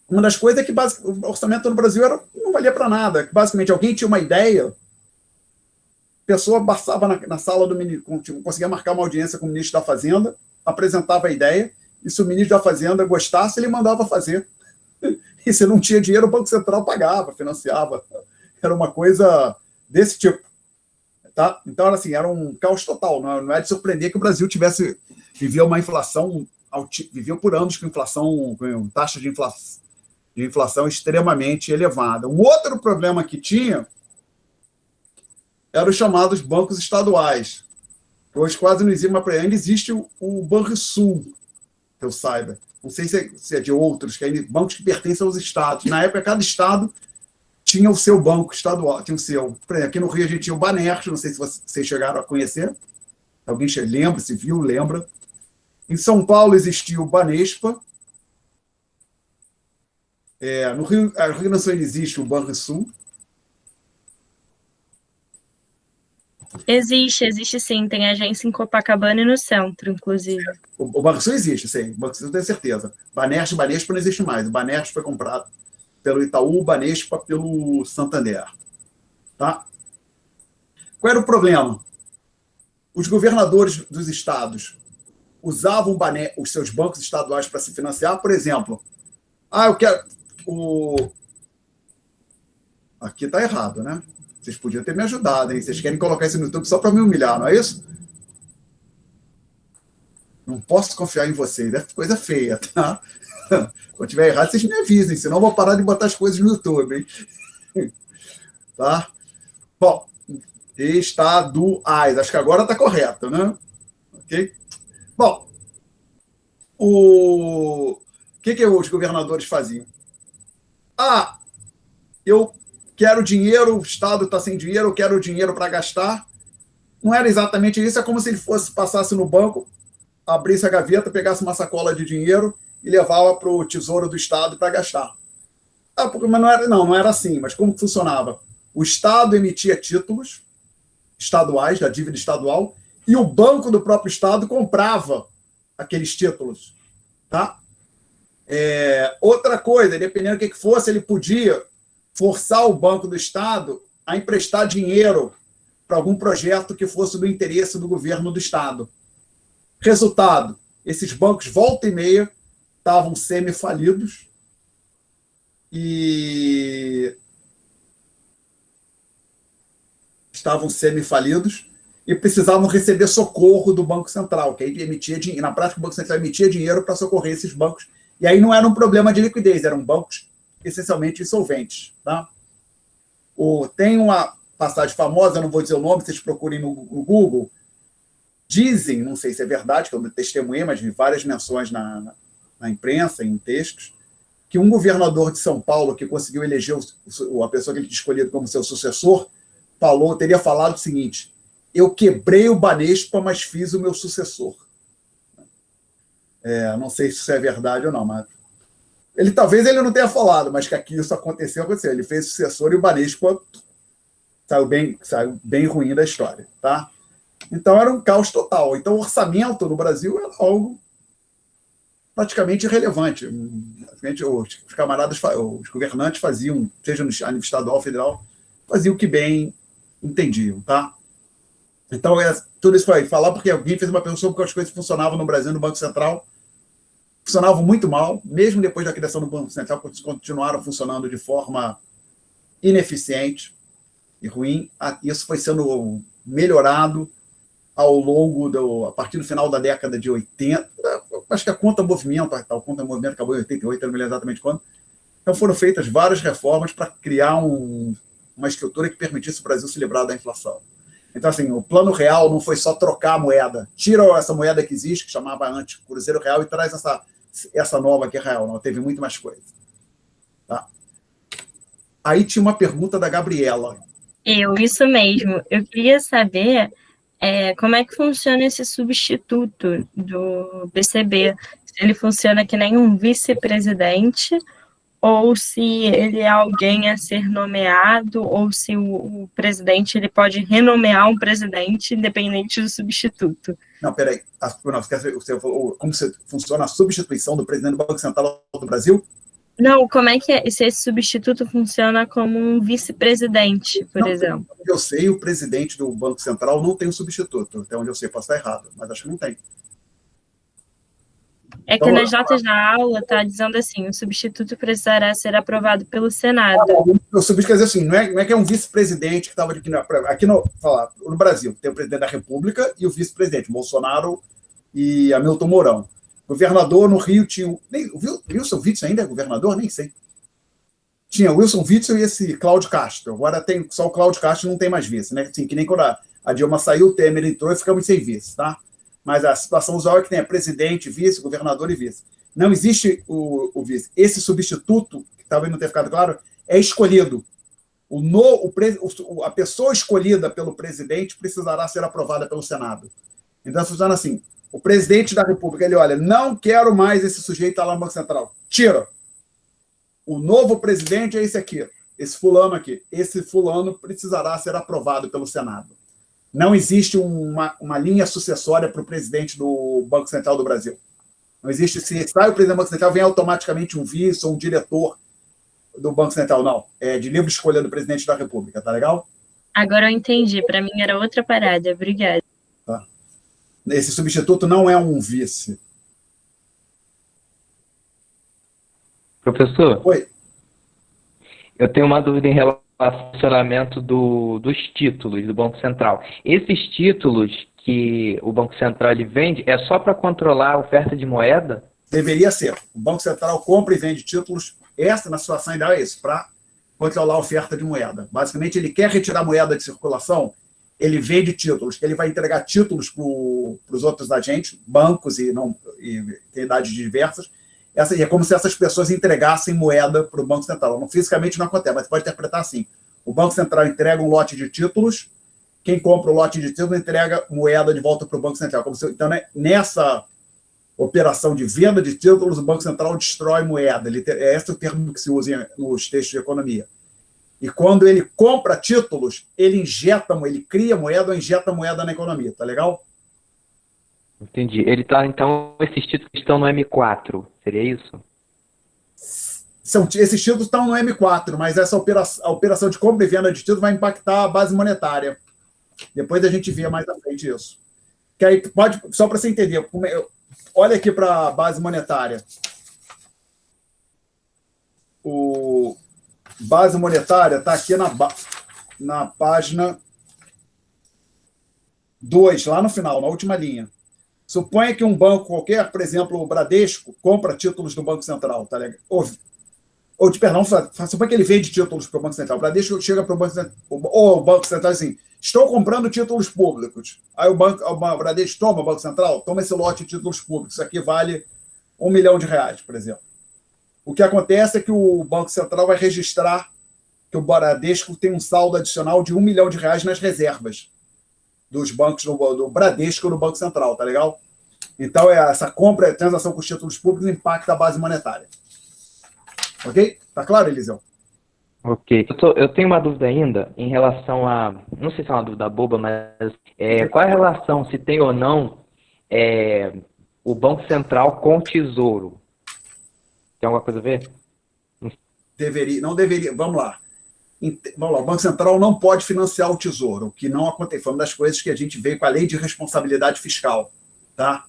S2: uma das coisas é que o orçamento no Brasil não valia para nada, que basicamente alguém tinha uma ideia, a pessoa passava na sala do ministro, conseguia marcar uma audiência com o ministro da Fazenda, apresentava a ideia, e se o ministro da Fazenda gostasse, ele mandava fazer. E se não tinha dinheiro, o Banco Central pagava, financiava. Era uma coisa desse tipo. Tá? Então, assim, era um caos total. Não é de surpreender que o Brasil vivia uma inflação, vivia por anos com taxa de inflação extremamente elevada. Um outro problema que tinha eram os chamados bancos estaduais. Hoje quase não existe, mas ainda existe o Banrisul, que eu saiba. Não sei se é de outros, bancos que pertencem aos estados. Na época, cada estado tinha o seu banco estadual, tinha o seu. Por exemplo, aqui no Rio a gente tinha o Banerj, não sei se vocês chegaram a conhecer. Alguém lembra, se viu, lembra. Em São Paulo existia o Banespa. No Rio Grande do Sul existe o Banrisul.
S3: Existe sim. Tem agência em Copacabana e no centro, inclusive.
S2: O Banrisul existe, sim. O Banrisul tenho certeza. Banespa não existe mais. O Banerj foi comprado pelo Itaú, o Banespa pelo Santander. Tá? Qual era o problema? Os governadores dos estados usavam os seus bancos estaduais para se financiar, por exemplo. Eu quero... Aqui está errado, né? Vocês podiam ter me ajudado, hein? Vocês querem colocar isso no YouTube só para me humilhar, não é isso? Não posso confiar em vocês, é coisa feia, tá? Quando tiver errado, vocês me avisem, senão eu vou parar de botar as coisas no YouTube, hein? Tá? Bom, estaduais, acho que agora está correto, né? Ok? Bom, o que os governadores faziam? Eu quero dinheiro, o Estado está sem dinheiro, eu quero dinheiro para gastar. Não era exatamente isso, é como se ele passasse no banco, abrisse a gaveta, pegasse uma sacola de dinheiro e levava para o Tesouro do Estado para gastar. Mas não era assim. Mas como funcionava? O Estado emitia títulos estaduais, da dívida estadual, e o banco do próprio Estado comprava aqueles títulos. Tá? Outra coisa, dependendo do que fosse, ele podia forçar o Banco do Estado a emprestar dinheiro para algum projeto que fosse do interesse do governo do Estado. Resultado, esses bancos, volta e meia, estavam semi-falidos e precisavam receber socorro do Banco Central, que aí emitia dinheiro. Na prática, o Banco Central emitia dinheiro para socorrer esses bancos. E aí não era um problema de liquidez, eram bancos essencialmente insolventes. Tá? Tem uma passagem famosa, não vou dizer o nome, vocês procurem no Google. Dizem, não sei se é verdade, que eu testemunhei, mas vi várias menções na imprensa, em textos, que um governador de São Paulo que conseguiu eleger a pessoa que ele tinha escolhido como seu sucessor, teria falado o seguinte: eu quebrei o Banespa, mas fiz o meu sucessor. Não sei se isso é verdade ou não, mas talvez ele não tenha falado, mas que aqui isso aconteceu. Ele fez sucessor e o Banespa saiu bem ruim da história. Tá? Então era um caos total. Então o orçamento no Brasil era algo praticamente irrelevante. Os camaradas, os governantes faziam, seja no nível estadual, federal, faziam o que bem entendiam. Tá? Então tudo isso foi falar porque alguém fez uma pergunta sobre como as coisas funcionavam no Brasil, no Banco Central. Funcionavam muito mal, mesmo depois da criação do Banco Central, continuaram funcionando de forma ineficiente e ruim. Isso foi sendo melhorado ao longo a partir do final da década de 80, acho que a conta movimento acabou em 88, eu não me lembro exatamente quando. Então foram feitas várias reformas para criar uma estrutura que permitisse o Brasil se livrar da inflação. Então, assim, o plano real não foi só trocar a moeda. Tira essa moeda que existe, que chamava antes Cruzeiro Real, e traz essa nova que é real. Não, teve muito mais coisa. Tá? Aí tinha uma pergunta da Gabriela.
S3: Isso mesmo. Eu queria saber como é que funciona esse substituto do BCB. Se ele funciona que nem um vice-presidente, ou se ele é alguém a ser nomeado, ou se o presidente ele pode renomear um presidente independente do substituto.
S2: Não, peraí. Você falou como funciona a substituição do presidente do Banco Central do Brasil?
S3: Não, como é que se esse substituto funciona como um vice-presidente, por exemplo?
S2: Eu sei, o presidente do Banco Central não tem um substituto. Até onde eu sei, posso estar errado, mas acho que não tem.
S3: É que nas notas da aula está dizendo assim, o substituto precisará ser aprovado pelo Senado.
S2: O substituto quer dizer assim, não é que é um vice-presidente que estava aqui no Brasil, tem o presidente da República e o vice-presidente, Bolsonaro e Hamilton Mourão. Governador no Rio tinha... o Wilson Witzel ainda é governador? Nem sei. Tinha o Wilson Witzel e esse Cláudio Castro. Agora tem só o Cláudio Castro, não tem mais vice, né? Assim, que nem quando a Dilma saiu, o Temer entrou e ficamos sem vice, tá? Mas a situação usual é que tem presidente, vice, governador e vice. Não existe o vice. Esse substituto, que talvez não tenha ficado claro, é escolhido. A pessoa escolhida pelo presidente precisará ser aprovada pelo Senado. Então, funciona assim. O presidente da República, ele olha, não quero mais esse sujeito lá no Banco Central. Tira. O novo presidente é esse aqui, esse fulano aqui. Esse fulano precisará ser aprovado pelo Senado. Não existe uma linha sucessória para o presidente do Banco Central do Brasil. Não existe, se sai o presidente do Banco Central, vem automaticamente um vice ou um diretor do Banco Central. Não, é de livre escolha do presidente da República, tá legal?
S3: Agora eu entendi, para mim era outra parada, obrigada.
S2: Tá. Esse substituto não é um vice.
S6: Professor?
S2: Oi.
S6: Eu tenho uma dúvida em relação ao funcionamento dos títulos do Banco Central. Esses títulos que o Banco Central ele vende é só para controlar a oferta de moeda?
S2: Deveria ser. O Banco Central compra e vende títulos. Essa, na situação ideal, é isso, para controlar a oferta de moeda. Basicamente, ele quer retirar moeda de circulação, ele vende títulos. Ele vai entregar títulos para os outros agentes, bancos e entidades diversas. É como se essas pessoas entregassem moeda para o Banco Central. Fisicamente não acontece, mas você pode interpretar assim. O Banco Central entrega um lote de títulos, quem compra o lote de títulos entrega moeda de volta para o Banco Central. Então, né, nessa operação de venda de títulos, o Banco Central destrói moeda. Esse é o termo que se usa nos textos de economia. E quando ele compra títulos, ele cria moeda ou injeta moeda na economia. Tá legal?
S6: Entendi. Então, esses títulos estão no M4, seria isso?
S2: Esses títulos estão no M4, mas a operação de compra e venda de títulos vai impactar a base monetária. Depois a gente vê mais à frente isso. Que aí pode, só para você entender, olha aqui para a base monetária. O base monetária está aqui na página 2, lá no final, na última linha. Suponha que um banco qualquer, por exemplo, o Bradesco, compra títulos do Banco Central, tá legal? Suponha que ele vende títulos para o Banco Central. O Bradesco chega para o Banco Central, ou o Banco Central assim, estou comprando títulos públicos. Aí o Bradesco toma, o Banco Central, toma esse lote de títulos públicos. Isso aqui vale R$1 milhão, por exemplo. O que acontece é que o Banco Central vai registrar que o Bradesco tem um saldo adicional de R$1 milhão nas reservas dos bancos do Bradesco no Banco Central, tá legal? Então, essa compra, transação com os títulos públicos impacta a base monetária. Ok? Tá claro, Eliseu?
S6: Ok. Eu tenho uma dúvida ainda em relação a... Não sei se é uma dúvida boba, mas... qual é a relação, se tem ou não, o Banco Central com o Tesouro? Tem alguma coisa a ver?
S2: Não deveria. Vamos lá. O Banco Central não pode financiar o Tesouro, o que não acontece. Foi uma das coisas que a gente veio com a Lei de Responsabilidade Fiscal, tá?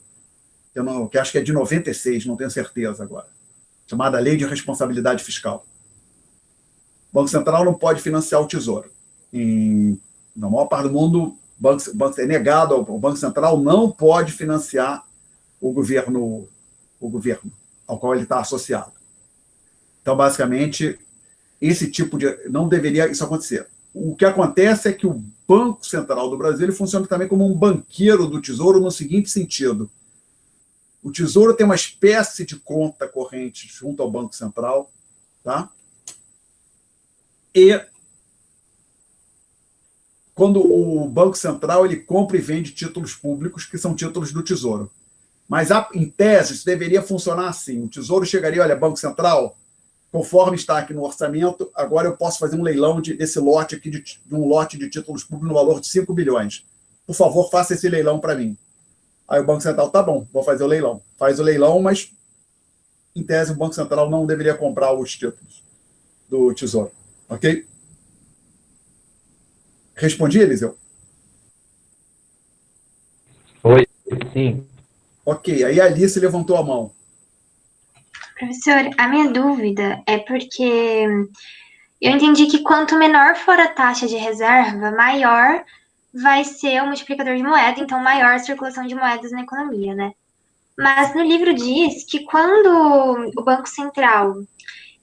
S2: Que acho que é de 96, não tenho certeza agora. Chamada Lei de Responsabilidade Fiscal. O Banco Central não pode financiar o Tesouro. Na maior parte do mundo, é negado, o Banco Central não pode financiar o governo ao qual ele está associado. Então, basicamente, esse tipo de... Não deveria isso acontecer. O que acontece é que o Banco Central do Brasil ele funciona também como um banqueiro do Tesouro no seguinte sentido. O Tesouro tem uma espécie de conta corrente junto ao Banco Central, tá? E quando o Banco Central ele compra e vende títulos públicos, que são títulos do Tesouro. Mas, em tese, isso deveria funcionar assim. O Tesouro chegaria, olha, Banco Central, conforme está aqui no orçamento, agora eu posso fazer um leilão desse lote aqui, de um lote de títulos públicos no valor de 5 bilhões. Por favor, faça esse leilão para mim. Aí o Banco Central, tá bom, vou fazer o leilão. Faz o leilão, mas, em tese, o Banco Central não deveria comprar os títulos do Tesouro. Ok? Respondi, Eliseu?
S6: Oi, sim.
S2: Ok, aí a Alice levantou a mão.
S1: Professor, a minha dúvida é porque eu entendi que quanto menor for a taxa de reserva, maior vai ser o multiplicador de moeda, então maior a circulação de moedas na economia, né? Mas no livro diz que quando o Banco Central,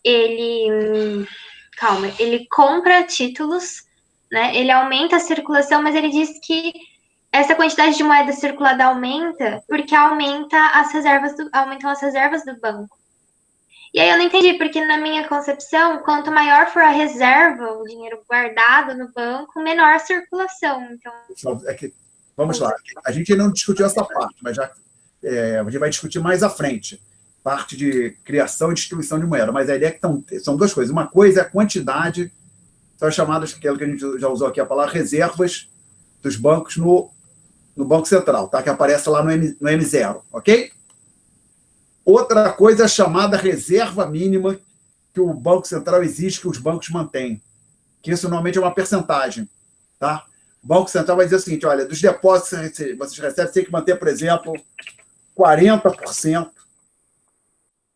S1: ele compra títulos, né? Ele aumenta a circulação, mas ele diz que essa quantidade de moeda circulada aumenta porque aumentam as reservas do banco. E aí eu não entendi, porque na minha concepção, quanto maior for a reserva, o dinheiro guardado no banco, menor a circulação. Então,
S2: Vamos lá, a gente ainda não discutiu essa parte, mas a gente vai discutir mais à frente, parte de criação e distribuição de moeda, mas a ideia é que são duas coisas. Uma coisa é a quantidade, são as chamadas, aquilo que a gente já usou aqui a palavra, reservas dos bancos no Banco Central, tá? Que aparece lá no M0, ok? Outra coisa é a chamada reserva mínima que o Banco Central exige que os bancos mantêm, que isso normalmente é uma percentagem, tá? O Banco Central vai dizer o seguinte, olha, dos depósitos que vocês recebem, você tem que manter, por exemplo, 40%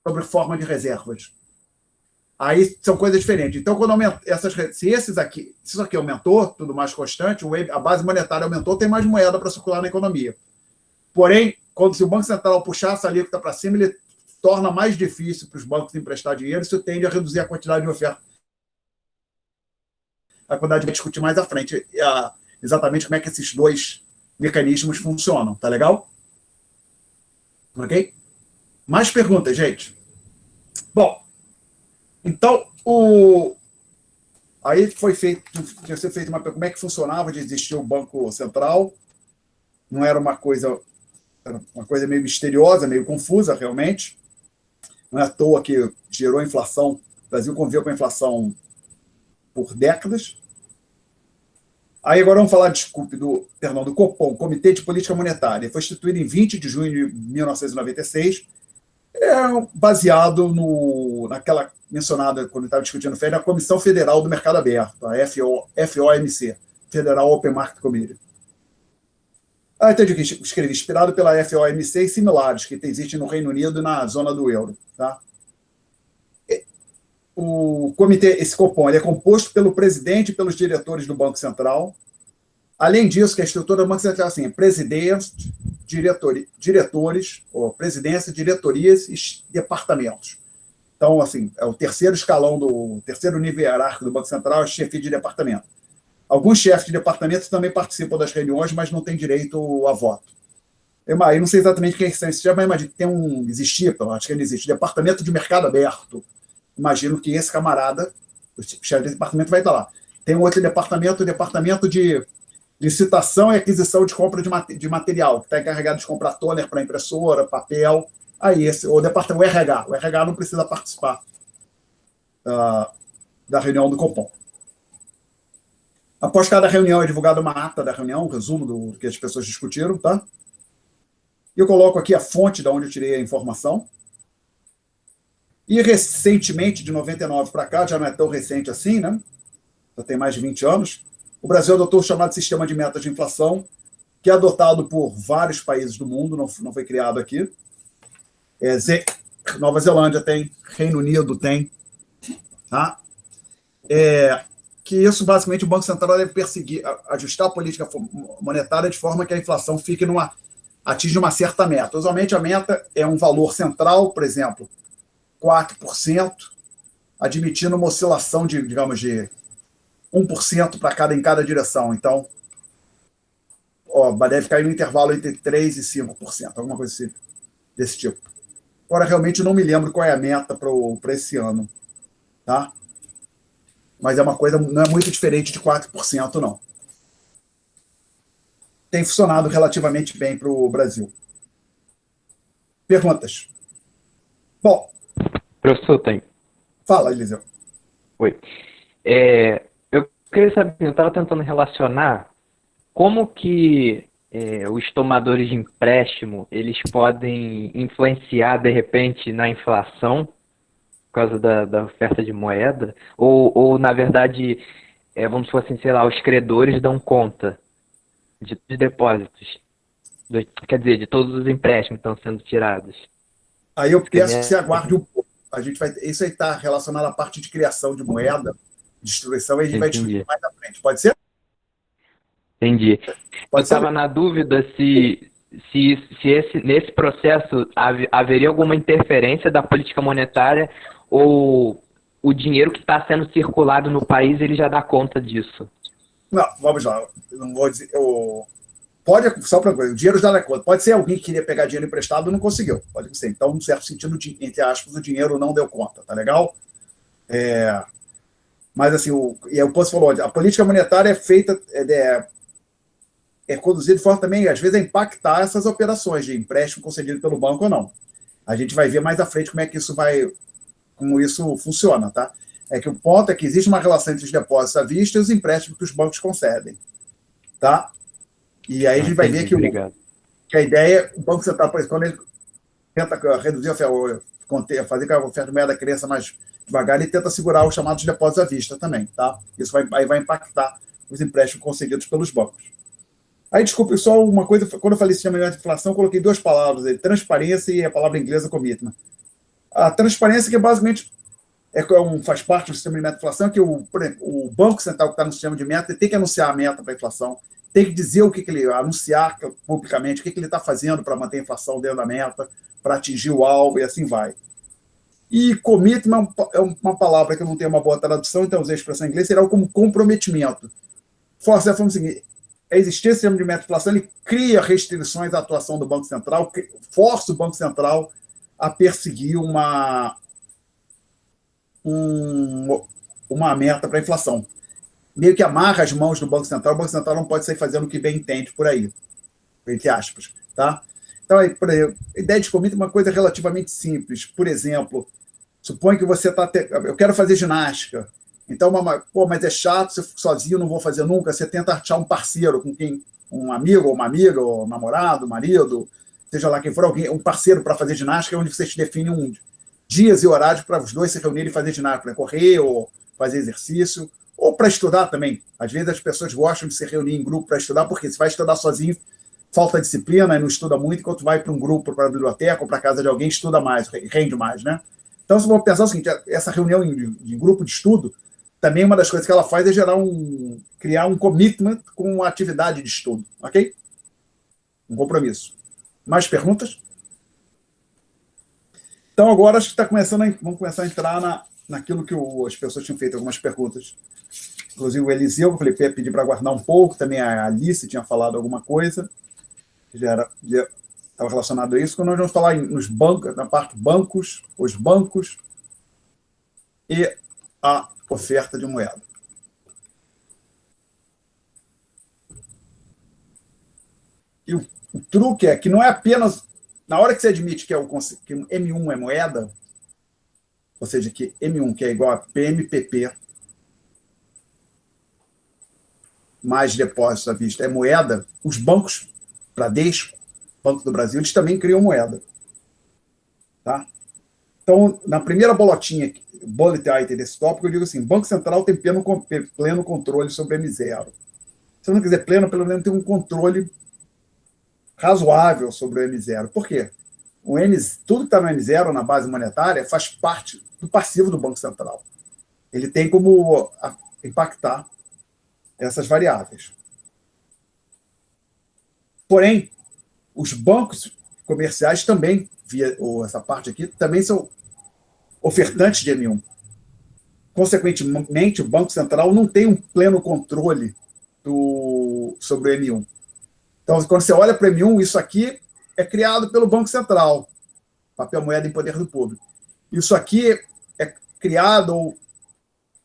S2: sob forma de reservas. Aí são coisas diferentes. Então, quando aumenta se isso aqui aumentou, tudo mais constante, a base monetária aumentou, tem mais moeda para circular na economia. Porém, se o Banco Central puxar essa alíquota para cima, ele torna mais difícil para os bancos emprestar dinheiro, isso tende a reduzir a quantidade de oferta. A quantidade vai discutir mais à frente exatamente como é que esses dois mecanismos funcionam. Tá legal? Ok? Mais perguntas, gente? Bom, então, aí tinha sido feita como é que funcionava de existir o Banco Central. Não era uma coisa meio misteriosa, meio confusa, realmente. Não é à toa que gerou inflação. O Brasil conviveu com a inflação por décadas. Aí agora vamos falar, do Copom, Comitê de Política Monetária. Ele foi instituído em 20 de junho de 1996, baseado naquela mencionada, quando estava discutindo o na Comissão Federal do Mercado Aberto, a FOMC, Federal Open Market Committee. Então eu escrevi, inspirado pela FOMC e similares, que existem no Reino Unido e na zona do euro. Tá? O comitê, esse Copom, ele é composto pelo presidente e pelos diretores do Banco Central. Além disso, que a estrutura do Banco Central é assim, presidência, diretores, ou presidência, diretorias e departamentos. Então, assim, é o terceiro escalão, terceiro nível hierárquico do Banco Central, é chefe de departamento. Alguns chefes de departamento também participam das reuniões, mas não têm direito a voto. Eu não sei exatamente quem são esses chefes, mas imagino que existia, acho que ele existe, Departamento de Mercado Aberto. Imagino que esse camarada, o chefe de departamento, vai estar lá. Tem um outro departamento, o departamento de licitação e aquisição de compra de material, que está encarregado de comprar toner para impressora, papel. Aí o RH. O RH não precisa participar da reunião do Copom. Após cada reunião é divulgada uma ata da reunião, um resumo do que as pessoas discutiram, tá? Eu coloco aqui a fonte de onde eu tirei a informação. E recentemente, de 99 para cá, já não é tão recente assim, né? Já tem mais de 20 anos, o Brasil adotou o chamado sistema de metas de inflação, que é adotado por vários países do mundo, não foi criado aqui. Nova Zelândia tem, Reino Unido tem, tá? Que isso, basicamente, o Banco Central deve perseguir, ajustar a política monetária de forma que a inflação atinja uma certa meta. Usualmente, a meta é um valor central, por exemplo, 4%, admitindo uma oscilação de 1% em cada direção. Então, deve cair no intervalo entre 3% e 5%, alguma coisa assim, desse tipo. Agora, realmente, não me lembro qual é a meta para esse ano. Tá? Mas é uma coisa, não é muito diferente de 4%, não. Tem funcionado relativamente bem para o Brasil. Perguntas? Bom.
S6: Professor, tem.
S2: Fala, Eliseu.
S6: Oi. Eu queria saber, eu estava tentando relacionar como que os tomadores de empréstimo, eles podem influenciar, de repente, na inflação, por causa da oferta de moeda, ou na verdade, vamos supor assim, sei lá, os credores dão conta de depósitos. Quer dizer, de todos os empréstimos que estão sendo tirados.
S2: Aí eu peço que você aguarde um pouco. Isso aí está relacionado à parte de criação de moeda, distribuição, e a gente vai discutir mais à frente. Pode ser?
S6: Entendi. Eu
S2: Pode ser?
S6: estava na dúvida nesse processo haveria alguma interferência da política monetária ou o dinheiro que está sendo circulado no país ele já dá conta disso.
S2: Não, vamos lá. Eu não vou dizer. Pode, só para o dinheiro já dá conta. Pode ser alguém que queria pegar dinheiro emprestado e não conseguiu. Pode ser. Então, em certo sentido, entre aspas, o dinheiro não deu conta. Tá legal? Mas, assim, e o Poço falou, a política monetária é feita, é conduzida de forma também, às vezes, a impactar essas operações de empréstimo concedido pelo banco ou não. A gente vai ver mais à frente como isso funciona, tá? É que o ponto é que existe uma relação entre os depósitos à vista e os empréstimos que os bancos concedem, tá? E aí a gente vai ver que a ideia, o Banco Central, quando ele tenta reduzir fazer que a oferta de moeda cresça mais devagar, ele tenta segurar os chamados depósitos à vista também, tá? Isso vai impactar os empréstimos concedidos pelos bancos. Aí, desculpe, só uma coisa, quando eu falei sistema de inflação, eu coloquei duas palavras aí, transparência e a palavra inglesa commitment. A transparência, que basicamente faz parte do sistema de meta de inflação, que o Banco Central que está no sistema de meta tem que anunciar a meta para a inflação, tem que dizer anunciar publicamente o que ele está fazendo para manter a inflação dentro da meta, para atingir o alvo e assim vai. E commitment é uma palavra que eu não tenho uma boa tradução, então usei a expressão em inglês, será como comprometimento. Força é o seguinte: a existência do sistema de meta de inflação, ele cria restrições à atuação do Banco Central, força o Banco Central a perseguir uma meta para a inflação. Meio que amarra as mãos do Banco Central, o Banco Central não pode sair fazendo o que bem entende por aí, entre aspas, tá? Então, por exemplo, a ideia de commitment é uma coisa relativamente simples. Por exemplo, suponha que você eu quero fazer ginástica, então, mas é chato, se eu sozinho não vou fazer nunca, você tenta achar um parceiro com quem, um amigo ou uma amiga, ou namorado, marido, seja lá quem for, um parceiro para fazer ginástica, onde vocês definem dias e horários para os dois se reunirem e fazer ginástica, para correr ou fazer exercício, ou para estudar também. Às vezes as pessoas gostam de se reunir em grupo para estudar, porque se vai estudar sozinho, falta disciplina e não estuda muito, enquanto vai para um grupo, para a biblioteca ou para a casa de alguém, estuda mais, rende mais, né? Então, se vamos pensar o seguinte, essa reunião de grupo de estudo, também uma das coisas que ela faz é criar um commitment com a atividade de estudo, ok? Um compromisso. Mais perguntas? Então, agora acho que vamos começar a entrar naquilo que as pessoas tinham feito, algumas perguntas. Inclusive o Eliseu, eu falei, pedi para aguardar um pouco, também a Alice tinha falado alguma coisa, que já estava relacionado a isso, quando nós vamos falar nos bancos, na parte bancos, os bancos e a oferta de moeda. E o truque é que não é apenas, na hora que você admite que M1 é moeda, ou seja, que M1, que é igual a PMPP, mais depósitos à vista, é moeda, os bancos, Bradesco, Banco do Brasil, eles também criam moeda. Tá? Então, na primeira bullet item desse tópico, eu digo assim, Banco Central tem pleno controle sobre M0. Se não quiser pleno, pelo menos tem um controle razoável sobre o M0. Por quê? Tudo que está no M0, na base monetária, faz parte do passivo do Banco Central. Ele tem como impactar essas variáveis. Porém, os bancos comerciais também, essa parte aqui, também são ofertantes de M1. Consequentemente, o Banco Central não tem um pleno controle sobre o M1. Então, quando você olha para o M1, isso aqui é criado pelo Banco Central, papel moeda em poder do público. Isso aqui é criado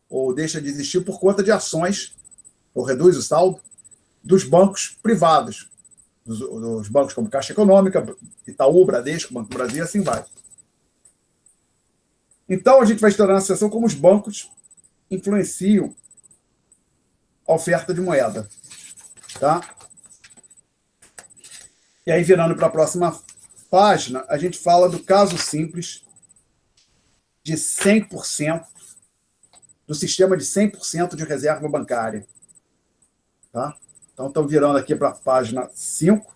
S2: ou deixa de existir por conta de ações, ou reduz o saldo, dos bancos privados, dos bancos como Caixa Econômica, Itaú, Bradesco, Banco do Brasil, e assim vai. Então, a gente vai estudar na sessão como os bancos influenciam a oferta de moeda. Tá? E aí, virando para a próxima página, a gente fala do caso simples de 100%, do sistema de 100% de reserva bancária. Tá? Então, estamos virando aqui para a página 5.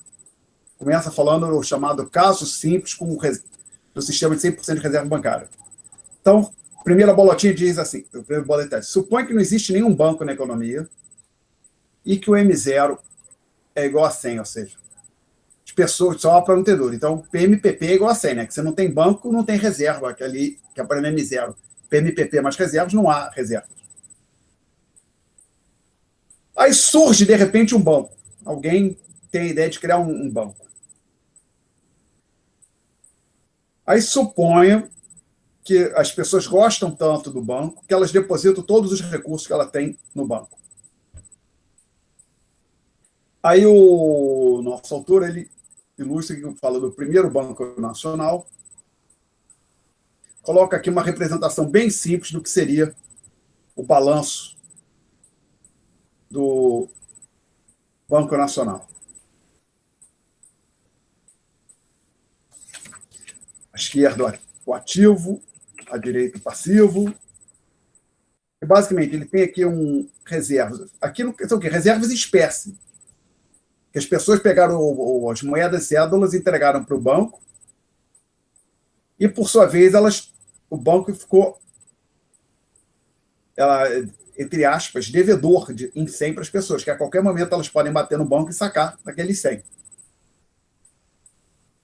S2: começa falando o chamado caso simples do sistema de 100% de reserva bancária. Então, a primeira bolotinha diz assim, o primeiro boletim, supõe que não existe nenhum banco na economia e que o M0 é igual a 100, ou seja, de pessoas, só para não ter dúvida. Então, PMPP é igual a 100, né? Que você não tem banco, não tem reserva, que ali, que é para M0. PMPP mais reservas, não há reserva. Aí surge, de repente, um banco. Alguém tem a ideia de criar um banco. Aí suponha que as pessoas gostam tanto do banco que elas depositam todos os recursos que ela tem no banco. Aí o nosso autor, ele ilustra que fala do primeiro Banco Nacional, coloca aqui uma representação bem simples do que seria o balanço do Banco Nacional. À esquerda, o ativo, à direita, o passivo. E, basicamente, ele tem aqui reservas. Aqui são o quê? Reservas em espécie. Que as pessoas pegaram as moedas e cédulas e entregaram para o banco. E, por sua vez, o banco ficou, entre aspas, devedor em 100 para as pessoas, que a qualquer momento elas podem bater no banco e sacar daqueles 100.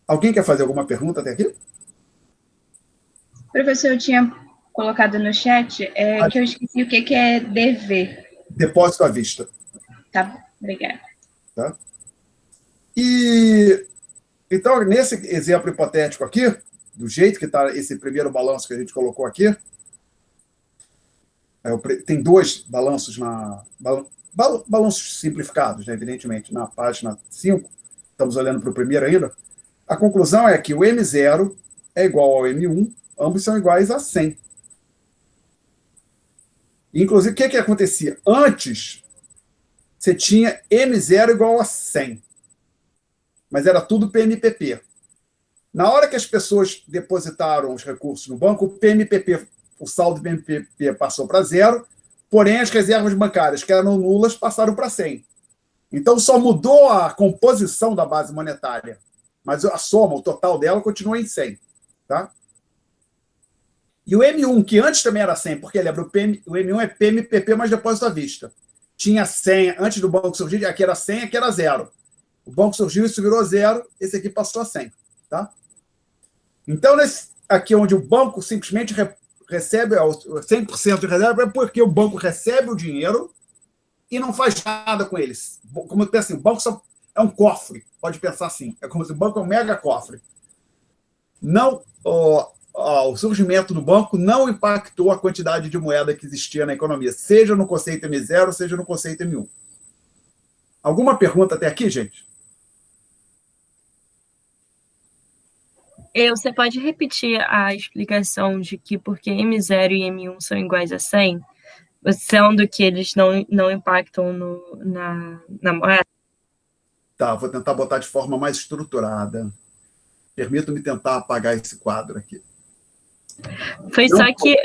S2: Alguém quer fazer alguma pergunta até aqui?
S5: Professor, eu tinha colocado no chat que eu esqueci o que é dever.
S2: Depósito à vista.
S5: Tá bom, obrigada.
S2: Tá? E, então, nesse exemplo hipotético aqui, do jeito que está esse primeiro balanço que a gente colocou aqui, tem dois balanços balanços simplificados, né, evidentemente, na página 5, estamos olhando para o primeiro ainda. A conclusão é que o M0 é igual ao M1, ambos são iguais a 100. Inclusive, o que acontecia? Antes, você tinha M0 igual a 100, mas era tudo PMPP. Na hora que as pessoas depositaram os recursos no banco, o saldo do PMPP passou para 0, porém as reservas bancárias, que eram nulas, passaram para 100. Então, só mudou a composição da base monetária, mas a soma, o total dela, continua em 100. Tá? E o M1, que antes também era 100, porque lembra, o M1 é PMPP mais depósito à vista. Tinha 100, antes do banco surgir, aqui era 100, aqui era 0. O banco surgiu, isso virou 0, esse aqui passou a 100. Tá? Então, aqui onde o banco simplesmente recebe 100% de reserva, é porque o banco recebe o dinheiro e não faz nada com eles. Como eu penso assim, o banco só é um cofre, pode pensar assim. É como se o banco é um mega cofre. Não, o surgimento do banco não impactou a quantidade de moeda que existia na economia, seja no conceito M0, seja no conceito M1. Alguma pergunta até aqui, gente?
S3: Você pode repetir a explicação de que porque M0 e M1 são iguais a 100, sendo que eles não impactam na moeda?
S2: Tá, vou tentar botar de forma mais estruturada. Permita-me tentar apagar esse quadro aqui.
S3: Foi só que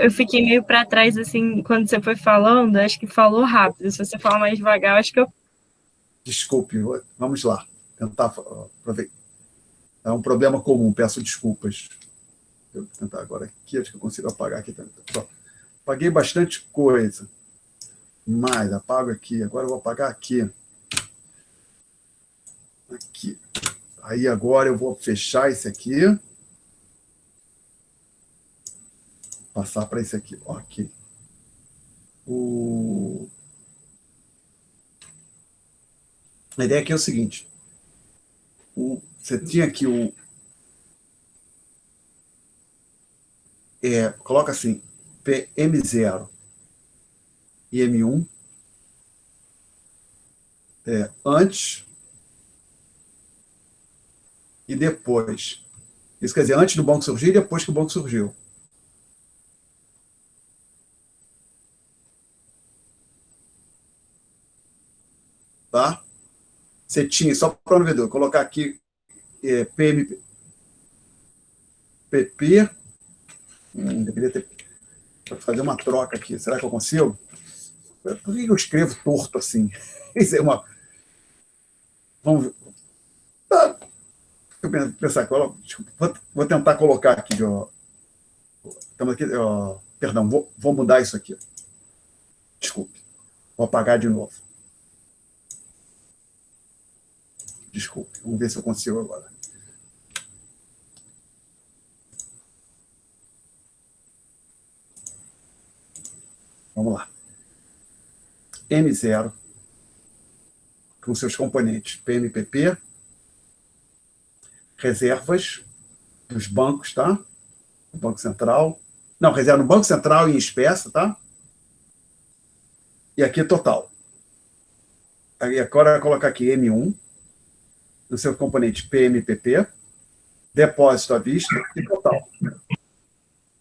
S3: eu fiquei meio para trás, assim, quando você foi falando, acho que falou rápido. Se você falar mais devagar, acho que eu...
S2: Desculpe, vamos lá. Tentar aproveitar. É um problema comum, peço desculpas. Vou tentar agora aqui, acho que eu consigo apagar aqui também. Apaguei bastante coisa, mas apago aqui. Agora eu vou apagar aqui. Aqui. Aí agora eu vou fechar esse aqui. Passar para esse aqui. Ok. A ideia aqui é o seguinte. Você tinha aqui coloca assim, M0 e M1 antes e depois. Isso quer dizer, antes do banco surgir e depois que o banco surgiu. Tá? Você tinha, só para o vendedor, colocar aqui PMPP. Deveria ter. Vou fazer uma troca aqui. Será que eu consigo? Por que eu escrevo torto assim? Isso é uma. Vamos ver. pensar, vou tentar colocar aqui, estamos aqui, perdão, vou mudar isso aqui. Desculpe, vou apagar de novo. Desculpe, vamos ver se eu consigo agora. Vamos lá. M0, com seus componentes PMPP, reservas dos bancos, tá? O Banco Central. Não, reserva no Banco Central em espécie, tá? E aqui total. Aí agora eu vou colocar aqui M1, no seu componente PMPP, depósito à vista e total.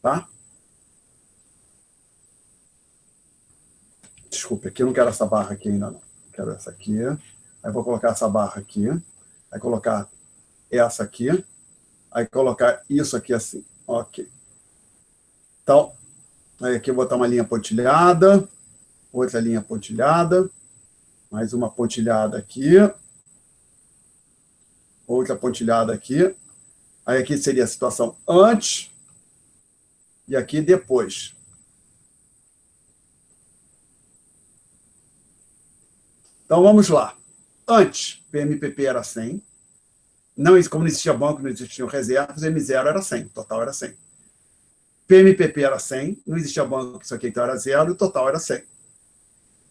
S2: Tá? Desculpe, aqui eu não quero essa barra aqui ainda não. Quero essa aqui. Aí vou colocar essa barra aqui. Aí colocar essa aqui. Aí colocar isso aqui assim. Ok. Então, aí aqui eu vou botar uma linha pontilhada. Outra linha pontilhada. Mais uma pontilhada aqui. Outra pontilhada aqui. Aí aqui seria a situação antes. E aqui depois. Então, vamos lá. Antes, PMPP era 100. Não, como não existia banco, não existiam reservas, M0 era 100, o total era 100. PMPP era 100, não existia banco, isso aqui então era 0, e o total era 100.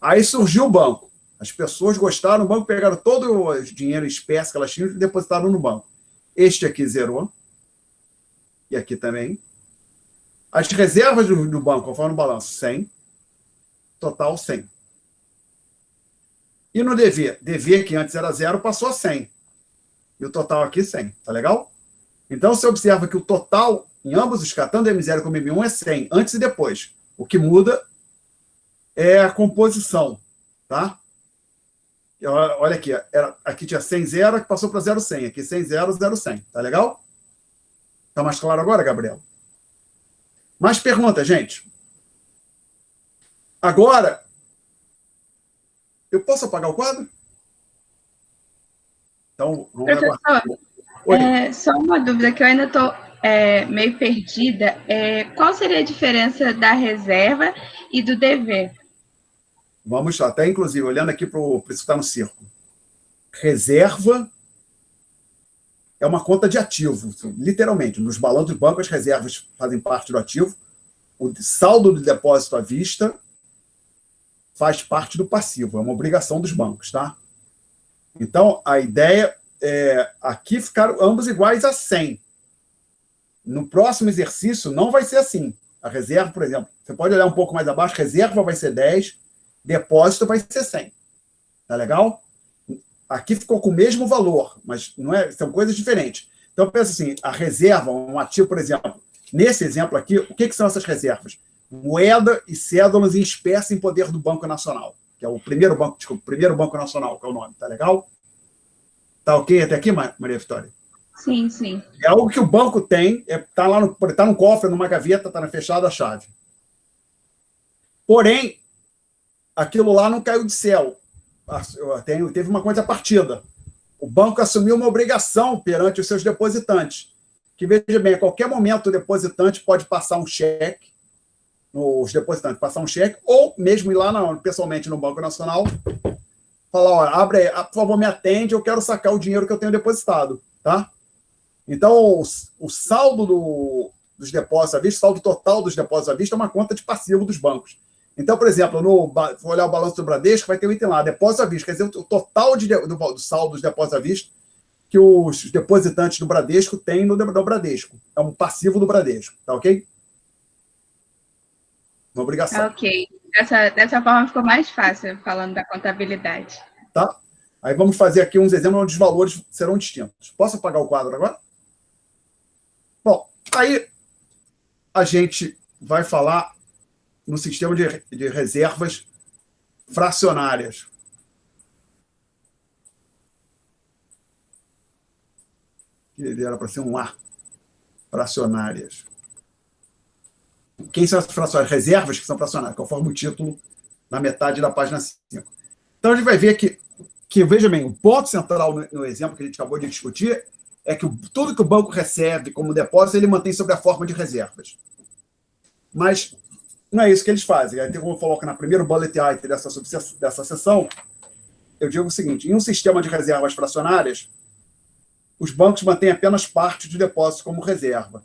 S2: Aí surgiu o banco. As pessoas gostaram do banco, pegaram todo o dinheiro em espécie que elas tinham e depositaram no banco. Este aqui zerou. E aqui também. As reservas do banco, conforme no balanço, 100. Total, 100. E no DV? DV, que antes era 0, passou a 100. E o total aqui, 100. Tá legal? Então, você observa que o total, em ambos os casos, tanto M0 como M1, é 100, antes e depois. O que muda é a composição. Tá? Olha aqui. Aqui tinha 100, 0, que passou para 0, 100. Aqui 100, 0, 0, 100. Tá legal? Tá mais claro agora, Gabriel? Mais perguntas, gente? Agora, eu posso apagar o quadro? Então, vamos aguardar.
S5: Professor, só uma dúvida que eu ainda estou meio perdida. Qual seria a diferença da reserva e do dever?
S2: Vamos lá, até inclusive, olhando aqui para isso que está no círculo. Reserva é uma conta de ativo, literalmente. Nos balanços do banco, as reservas fazem parte do ativo. O saldo do depósito à vista faz parte do passivo, é uma obrigação dos bancos, tá? Então, a ideia é aqui ficaram ambos iguais a 100. No próximo exercício, não vai ser assim. A reserva, por exemplo, você pode olhar um pouco mais abaixo, reserva vai ser 10, depósito vai ser 100. Tá legal? Aqui ficou com o mesmo valor, mas não é, são coisas diferentes. Então, pensa assim, a reserva, um ativo, por exemplo, nesse exemplo aqui, o que são essas reservas? Moeda e cédulas em espécie em poder do Banco Nacional, que é o primeiro Banco Nacional, que é o nome, tá legal? Tá ok até aqui, Maria Vitória?
S5: Sim, sim.
S2: É algo que o banco tem, tá lá tá no cofre, numa gaveta, tá fechada a chave. Porém, aquilo lá não caiu do céu. Teve uma contrapartida. O banco assumiu uma obrigação perante os seus depositantes, que, veja bem, a qualquer momento o depositante pode passar um cheque, os depositantes passar um cheque, ou mesmo ir lá pessoalmente no Banco Nacional, falar, ó, abre aí, por favor, me atende, eu quero sacar o dinheiro que eu tenho depositado, tá? Então, o saldo dos depósitos à vista, o saldo total dos depósitos à vista é uma conta de passivo dos bancos. Então, por exemplo, vou olhar o balanço do Bradesco, vai ter um item lá, depósito à vista, quer dizer, o total do saldo dos depósitos à vista que os depositantes do Bradesco têm no Bradesco. É um passivo do Bradesco, tá ok? Uma obrigação.
S5: Ok. Dessa forma ficou mais fácil, falando da contabilidade.
S2: Tá? Aí vamos fazer aqui uns exemplos onde os valores serão distintos. Posso apagar o quadro agora? Bom, aí a gente vai falar no sistema de reservas fracionárias. Que era para ser um A. Fracionárias. Quem são as fracionárias? Reservas que são fracionárias, conforme o título na metade da página 5. Então, a gente vai ver que veja bem, o ponto central no exemplo que a gente acabou de discutir é que tudo que o banco recebe como depósito, ele mantém sob a forma de reservas. Mas não é isso que eles fazem. Aí, como eu coloco na primeira bullet item dessa sessão, eu digo o seguinte: em um sistema de reservas fracionárias, os bancos mantêm apenas parte de depósito como reserva.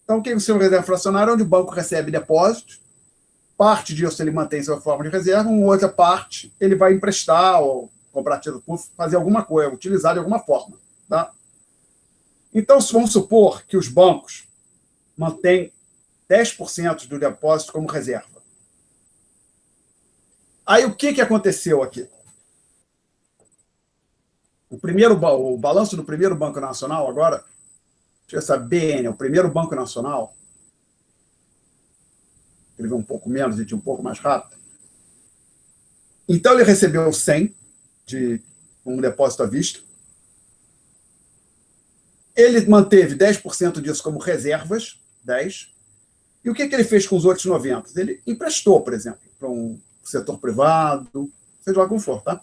S2: Então, o que é o seu reserva fracionária? Onde o banco recebe depósitos, parte disso ele mantém sob a forma de reserva, uma outra parte ele vai emprestar ou comprar título público, fazer alguma coisa, utilizar de alguma forma. Tá? Então, vamos supor que os bancos mantêm 10% do depósito como reserva. Aí, o que aconteceu aqui? O balanço do primeiro Banco Nacional, agora, essa BN, o primeiro Banco Nacional, ele veio um pouco menos, ele tinha um pouco mais rápido. Então, ele recebeu 100 de um depósito à vista. Ele manteve 10% disso como reservas, 10%. E o que ele fez com os outros 90%? Ele emprestou, por exemplo, para um setor privado, seja lá como for, tá?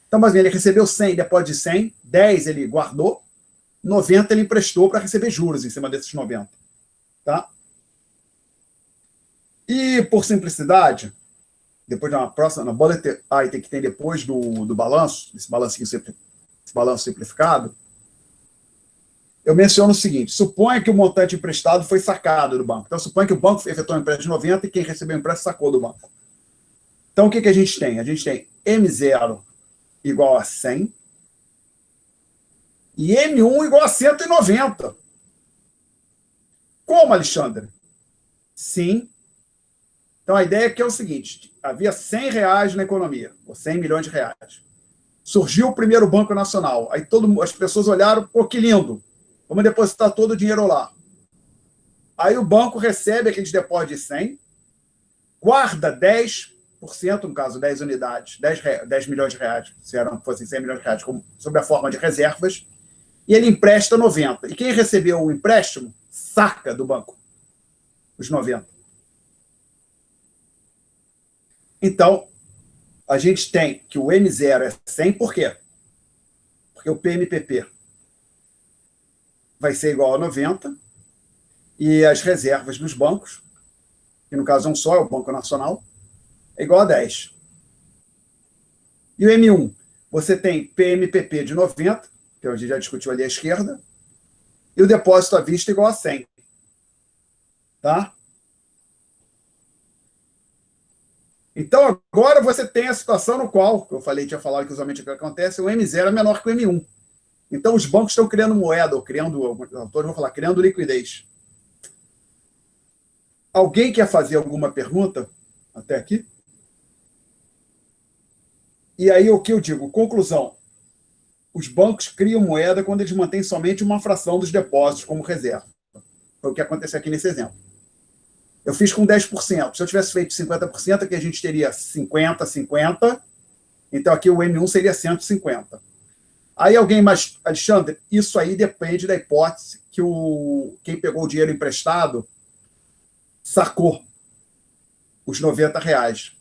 S2: Então, mas ele recebeu 100, depósito de 100, 10 ele guardou, 90 ele emprestou para receber juros em cima desses 90. Tá? E, por simplicidade, depois de uma próxima, na bullet item que tem depois do balanço, esse balanço simplificado, eu menciono o seguinte: suponha que o montante emprestado foi sacado do banco. Então, suponha que o banco efetuou um empréstimo de 90 e quem recebeu o empréstimo sacou do banco. Então, o que a gente tem? A gente tem M0 igual a 100 e M1 igual a 190. Como, Alexandre? Sim. Então, a ideia aqui é o seguinte: havia R$100 na economia, ou 100 milhões de reais. Surgiu o primeiro Banco Nacional. Aí as pessoas olharam, pô, que lindo, vamos depositar todo o dinheiro lá. Aí o banco recebe aqueles depósitos de 100, guarda 10%, no caso, 10 unidades, 10 milhões de reais, se fossem 100 milhões de reais, sob a forma de reservas, e ele empresta 90. E quem recebeu o empréstimo, saca do banco os 90. Então, a gente tem que o M0 é 100, por quê? Porque o PMPP vai ser igual a 90, e as reservas dos bancos, que no caso é um só, é o Banco Nacional, é igual a 10. E o M1, você tem PMPP de 90, que a gente já discutiu ali à esquerda, e o depósito à vista igual a 100. Tá? Então, agora você tem a situação no qual, eu tinha falado que usualmente o que acontece, o M0 é menor que o M1. Então, os bancos estão criando moeda, ou criando, os autores vão falar, criando liquidez. Alguém quer fazer alguma pergunta até aqui? E aí, o que eu digo? Conclusão. Os bancos criam moeda quando eles mantêm somente uma fração dos depósitos como reserva. Foi o que aconteceu aqui nesse exemplo. Eu fiz com 10%. Se eu tivesse feito 50%, aqui a gente teria 50, 50. Então, aqui o M1 seria 150. Aí alguém mais... Alexandre, isso aí depende da hipótese que quem pegou o dinheiro emprestado sacou os R$90,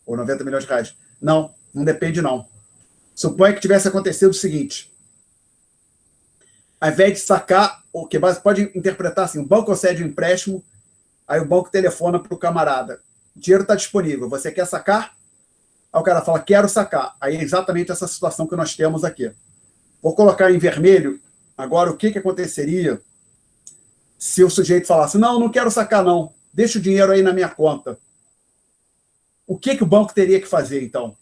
S2: ou 90 milhões de reais. Não depende, não. Suponha que tivesse acontecido o seguinte: ao invés de sacar, o que pode interpretar assim, o banco concede um empréstimo, aí o banco telefona para o camarada: o dinheiro está disponível, você quer sacar? Aí o cara fala: quero sacar. Aí é exatamente essa situação que nós temos aqui. Vou colocar em vermelho agora o que aconteceria se o sujeito falasse: não quero sacar não, deixa o dinheiro aí na minha conta. O que o banco teria que fazer, então?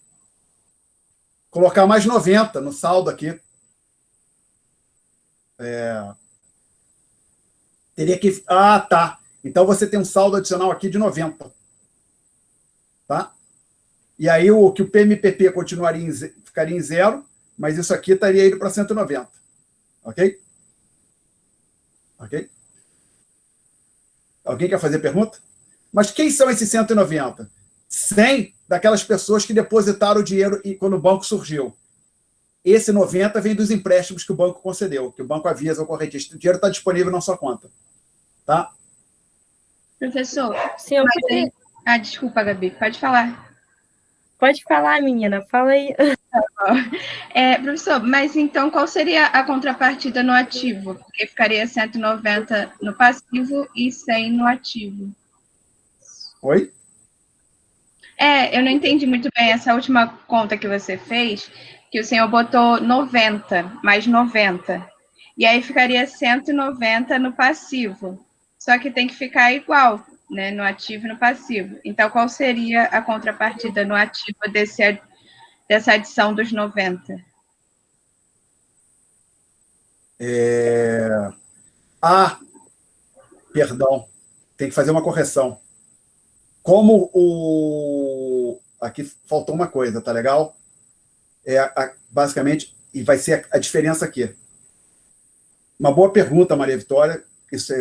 S2: Colocar mais 90 no saldo aqui. Teria que... Ah, tá. Então, você tem um saldo adicional aqui de 90. Tá? E aí, o PMPP ficaria em 0, mas isso aqui estaria indo para 190. Ok? Ok? Alguém quer fazer pergunta? Mas quem são esses 190? 100 daquelas pessoas que depositaram o dinheiro quando o banco surgiu. Esse 90 vem dos empréstimos que o banco concedeu, que o banco avisa ao correntista: o dinheiro está disponível na sua conta. Tá?
S5: Professor,
S3: Sim,
S5: desculpa, Gabi, pode falar.
S3: Pode falar, menina, fala aí.
S5: Professor, mas então qual seria a contrapartida no ativo? Porque ficaria 190 no passivo e 100 no ativo.
S2: Oi?
S5: Eu não entendi muito bem essa última conta que você fez, que o senhor botou 90, mais 90. E aí ficaria 190 no passivo. Só que tem que ficar igual, né, no ativo e no passivo. Então, qual seria a contrapartida no ativo dessa adição dos 90?
S2: Perdão, tem que fazer uma correção. Aqui faltou uma coisa, tá legal? Basicamente, e vai ser a diferença aqui. Uma boa pergunta, Maria Vitória, isso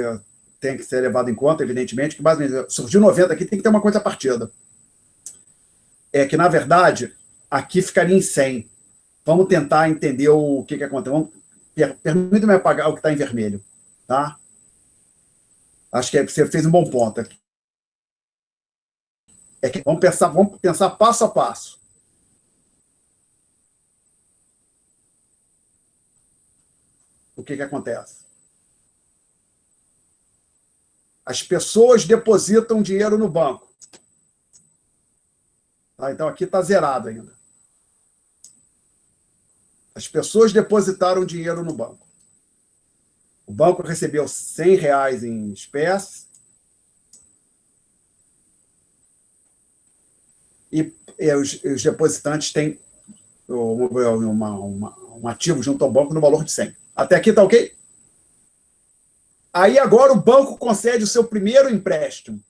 S2: tem que ser levado em conta, evidentemente, que basicamente surgiu 90 aqui, tem que ter uma contrapartida. Que, na verdade, aqui ficaria em 100. Vamos tentar entender o que acontece. Permita-me apagar o que está em vermelho, tá? Acho que você fez um bom ponto aqui. Vamos pensar passo a passo. O que acontece? As pessoas depositam dinheiro no banco. Tá? Então, aqui está zerado ainda. As pessoas depositaram dinheiro no banco. O banco recebeu R$100 em espécie e os depositantes têm um ativo junto ao banco no valor de 100. Até aqui está ok? Aí agora o banco concede o seu primeiro empréstimo.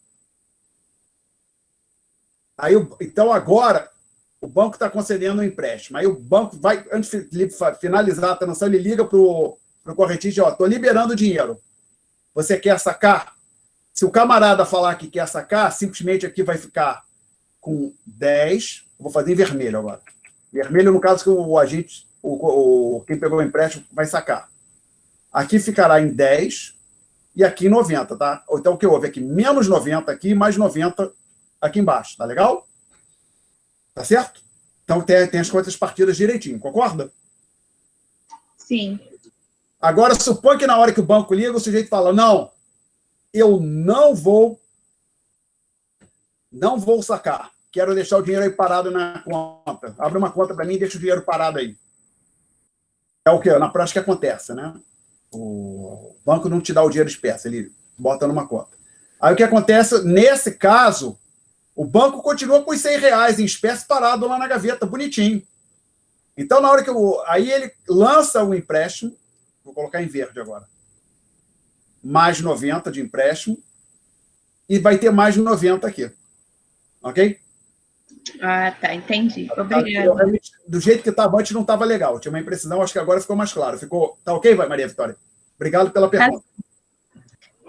S2: Então agora o banco está concedendo um empréstimo. Aí o banco vai, antes de finalizar a transação, ele liga para o correntista e diz, estou liberando o dinheiro. Você quer sacar? Se o camarada falar que quer sacar, simplesmente aqui vai ficar com 10. Vou fazer em vermelho agora. Vermelho, no caso que o agente, quem pegou o empréstimo, vai sacar. Aqui ficará em 10 e aqui em 90, tá? Então, o que houve aqui? Menos 90 aqui, mais 90 aqui embaixo, tá legal? Tá certo? Então, tem as contrapartidas direitinho, concorda?
S5: Sim.
S2: Agora, supõe que na hora que o banco liga, o sujeito fala, não, eu não vou sacar. Quero deixar o dinheiro aí parado na conta. Abre uma conta para mim e deixa o dinheiro parado aí. É o que na prática acontece, né? O banco não te dá o dinheiro espécie, ele bota numa conta. Aí o que acontece, nesse caso, o banco continua com os R$100 em espécie parado lá na gaveta, bonitinho. Então, na hora que aí ele lança o empréstimo, vou colocar em verde agora, mais 90 de empréstimo, e vai ter mais 90 aqui. Ok?
S5: Ah, tá, entendi. Obrigada.
S2: Do jeito que estava antes, não estava legal. Tinha uma imprecisão, acho que agora ficou mais claro. Tá ok, Maria Vitória? Obrigado pela pergunta.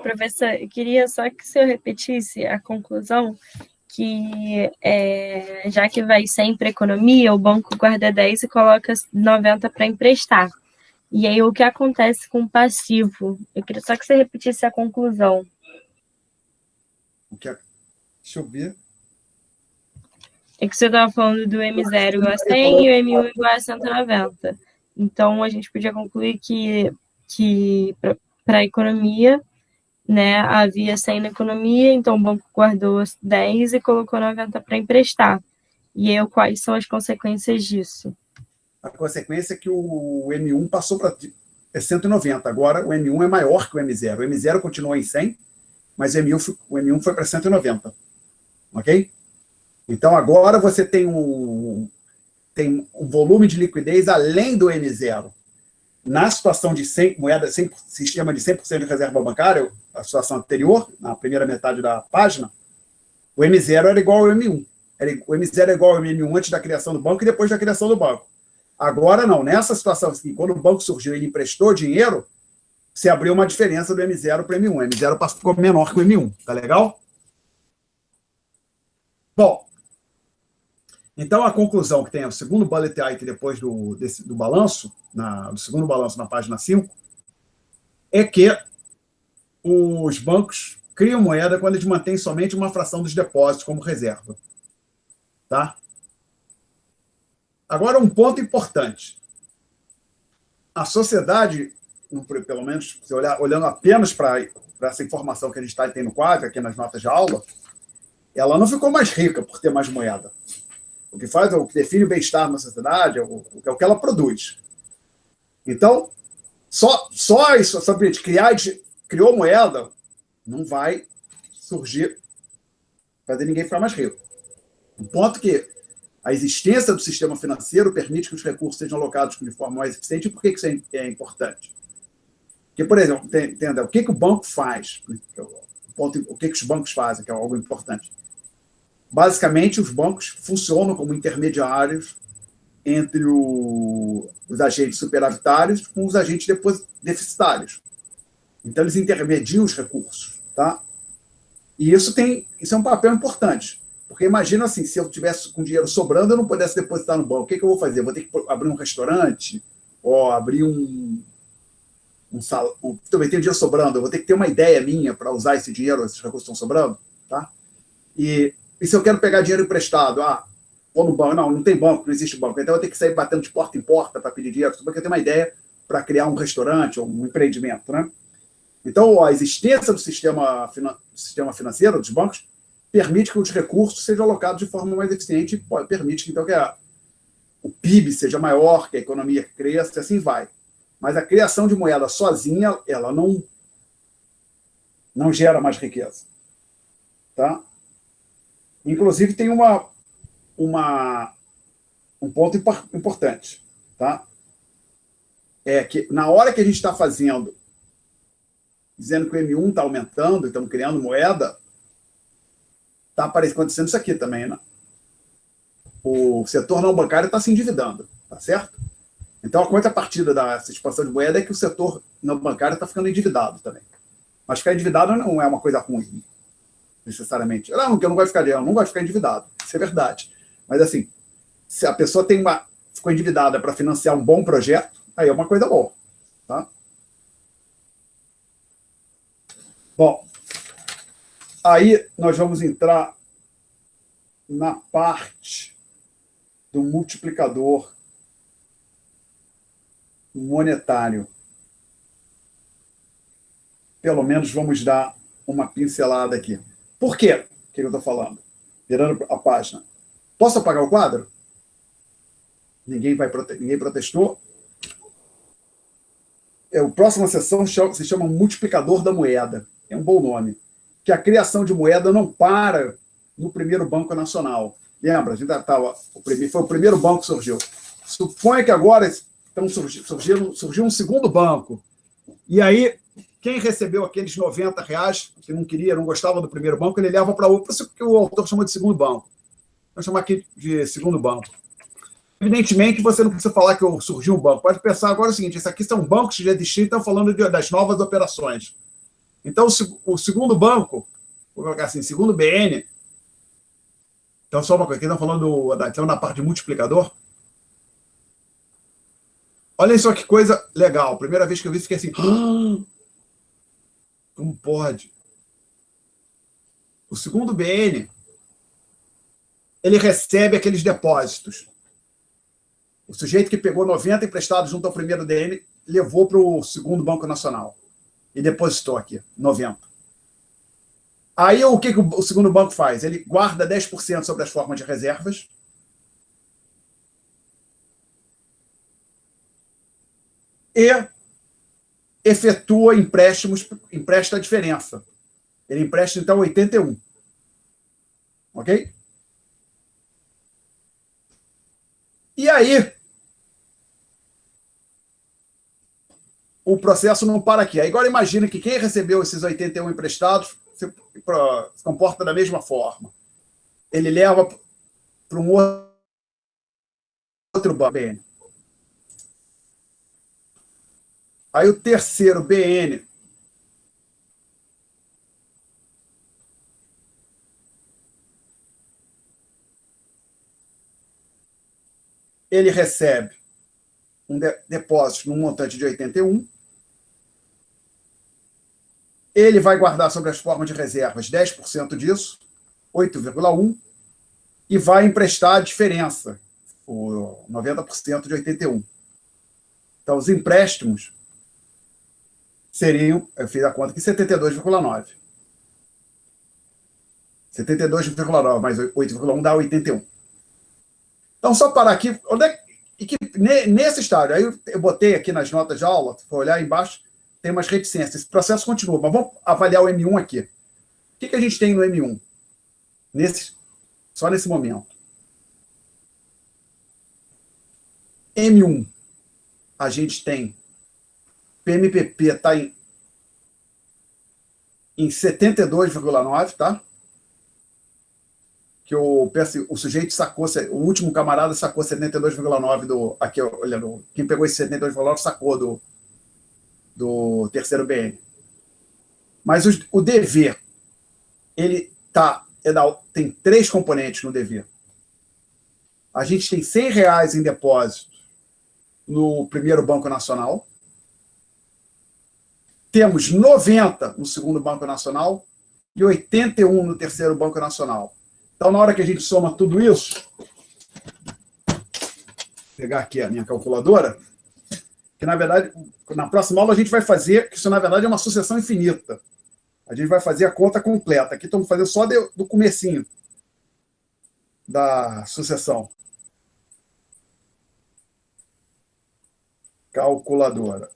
S3: Professor, eu queria só que o senhor repetisse a conclusão, que já que vai sempre economia, o banco guarda 10 e coloca 90 para emprestar. E aí, o que acontece com o passivo? Eu queria só que você repetisse a conclusão.
S2: Deixa eu ver.
S3: É que você estava falando do M0 igual a 100 e o M1 igual a 190. Então, a gente podia concluir que para a economia, né, havia 100 na economia, então o banco guardou 10 e colocou 90 para emprestar. E aí, quais são as consequências disso?
S2: A consequência é que o M1 passou para 190. Agora, o M1 é maior que o M0. O M0 continua em 100, mas o M1 foi para 190. Ok? Então, agora você tem um volume de liquidez além do M0. Na situação de 100, moeda, sistema de 100% de reserva bancária, a situação anterior, na primeira metade da página, o M0 era igual ao M1. O M0 era igual ao M1 antes da criação do banco e depois da criação do banco. Agora, não. Nessa situação, assim, quando o banco surgiu e ele emprestou dinheiro, se abriu uma diferença do M0 para o M1. O M0 ficou menor que o M1. Tá legal? Bom, então a conclusão que tem o segundo bullet item depois do balanço, do segundo balanço na página 5, é que os bancos criam moeda quando eles mantêm somente uma fração dos depósitos como reserva. Tá? Agora, um ponto importante. A sociedade, pelo menos, se olhando apenas para essa informação que a gente tem no quadro, aqui nas notas de aula, ela não ficou mais rica por ter mais moeda. O que define o bem-estar na sociedade é o que ela produz. Então, só isso, sabe, criou moeda, não vai surgir, fazer ninguém ficar mais rico. O ponto que a existência do sistema financeiro permite que os recursos sejam alocados de forma mais eficiente. E por que isso é importante? Porque, por exemplo, entenda, o que o banco faz? O que os bancos fazem, que é algo importante. Basicamente, os bancos funcionam como intermediários entre os agentes superavitários com os agentes deficitários. Então, eles intermediam os recursos. Tá? E isso é um papel importante. Porque imagina assim, se eu tivesse com dinheiro sobrando, eu não pudesse depositar no banco. O que eu vou fazer? Vou ter que abrir um restaurante ou abrir também tenho dinheiro sobrando, eu vou ter que ter uma ideia minha para usar esse dinheiro, esses recursos estão sobrando, tá? E se eu quero pegar dinheiro emprestado, vou no banco, não tem banco, não existe banco, então eu vou ter que sair batendo de porta em porta para pedir dinheiro, porque eu tenho uma ideia para criar um restaurante ou um empreendimento, né? Então, a existência do sistema financeiro, dos bancos, permite que os recursos sejam alocados de forma mais eficiente e permite então, que o PIB seja maior, que a economia cresça, e assim vai. Mas a criação de moeda sozinha, ela não gera mais riqueza. Tá? Inclusive, tem um ponto importante. Tá? É que, na hora que a gente está fazendo, dizendo que o M1 está aumentando, estamos criando moeda, está acontecendo isso aqui também, né? O setor não bancário está se endividando, tá certo? Então, a contrapartida dessa expansão de moeda é que o setor não bancário está ficando endividado também. Mas ficar endividado não é uma coisa ruim, necessariamente. Não, que eu não gosto de ficar endividado. Isso é verdade. Mas, assim, se a pessoa ficou endividada para financiar um bom projeto, aí é uma coisa boa. Tá? Bom, aí nós vamos entrar na parte do multiplicador monetário. Pelo menos vamos dar uma pincelada aqui. Por quê? O que eu estou falando? Virando a página. Posso apagar o quadro? Ninguém protestou. A próxima sessão se chama Multiplicador da Moeda. É um bom nome. Que a criação de moeda não para no primeiro Banco Nacional. Lembra? Foi o primeiro banco que surgiu. Suponha que agora surgiu um segundo banco. E aí, quem recebeu aqueles R$90 que não gostava do primeiro banco, ele leva para outro, que o autor chamou de segundo banco. Vamos chamar aqui de segundo banco. Evidentemente, você não precisa falar que surgiu um banco. Pode pensar agora o seguinte: esses aqui são bancos que já existiam e estão falando das novas operações. Então, o segundo banco, vou colocar assim, segundo BN, então só uma coisa, aqui estão falando na parte de multiplicador. Olha só que coisa legal. Primeira vez que eu vi, fiquei assim, como pode? O segundo BN, ele recebe aqueles depósitos. O sujeito que pegou 90 emprestados junto ao primeiro DN levou para o segundo Banco Nacional e depositou aqui 90. Aí o que o segundo banco faz? Ele guarda 10% sobre as formas de reservas e efetua empréstimos, empresta a diferença. Ele empresta, então, 81. Ok? E aí, o processo não para aqui. Agora imagine que quem recebeu esses 81 emprestados se comporta da mesma forma. Ele leva para um outro BN. Aí o terceiro BN ele recebe um depósito num montante de 81. Ele vai guardar sobre as formas de reservas 10% disso, 8,1, e vai emprestar a diferença, o 90% de 81. Então, os empréstimos seriam, eu fiz a conta aqui, 72,9. 72,9 mais 8,1 dá 81. Então, só parar aqui, nesse estágio, aí eu botei aqui nas notas de aula, se for olhar aí embaixo, tem umas reticências. Esse processo continua, mas vamos avaliar o M1 aqui. O que a gente tem no M1? Só nesse momento. M1, a gente tem PMPP está em 72,9, tá? Que o sujeito sacou, o último camarada sacou 72,9 do. Aqui, olhando, quem pegou esse 72,9 sacou do terceiro BN. Mas o dever, ele tem 3 componentes no dever. A gente tem R$100 em depósito no primeiro Banco Nacional. Temos 90 no segundo Banco Nacional e 81 no terceiro Banco Nacional. Então, na hora que a gente soma tudo isso, vou pegar aqui a minha calculadora, que, na verdade, na próxima aula a gente vai fazer, que isso, na verdade, é uma sucessão infinita. A gente vai fazer a conta completa. Aqui estamos fazendo só do comecinho da sucessão. Calculadora.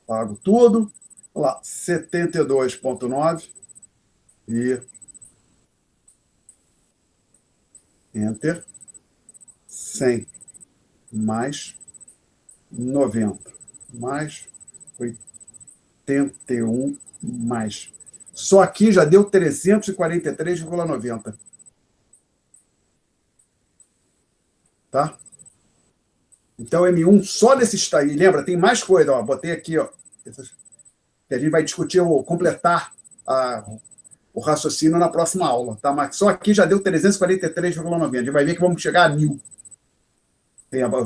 S2: Pago tudo. Vamos lá, 72,9 e Enter. 100 mais 90 mais 81 mais. Só aqui já deu 343,90. Tá? Então, M1, só nesse estágio. E lembra, tem mais coisa. Ó, botei aqui, ó, que a gente vai discutir, completar o raciocínio na próxima aula. Tá? Mas só aqui já deu 343,90. A gente vai ver que vamos chegar a 1.000.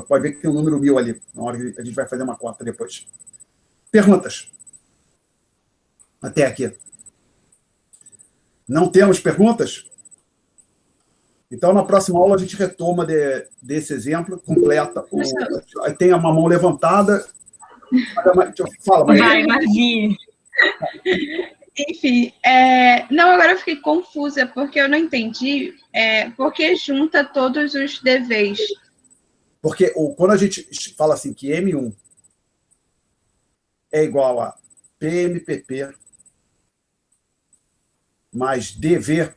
S2: Pode ver que tem um número 1.000 ali, na hora que a gente vai fazer uma conta depois. Perguntas? Até aqui. Não temos perguntas? Então, na próxima aula, a gente retoma desse exemplo, completa. Tem uma mão levantada. Fala, Maria.
S3: Vai, Marvi.
S5: Enfim, não, agora eu fiquei confusa, porque eu não entendi por que junta todos os deveres.
S2: Porque quando a gente fala assim que M1 é igual a PMPP mais DV,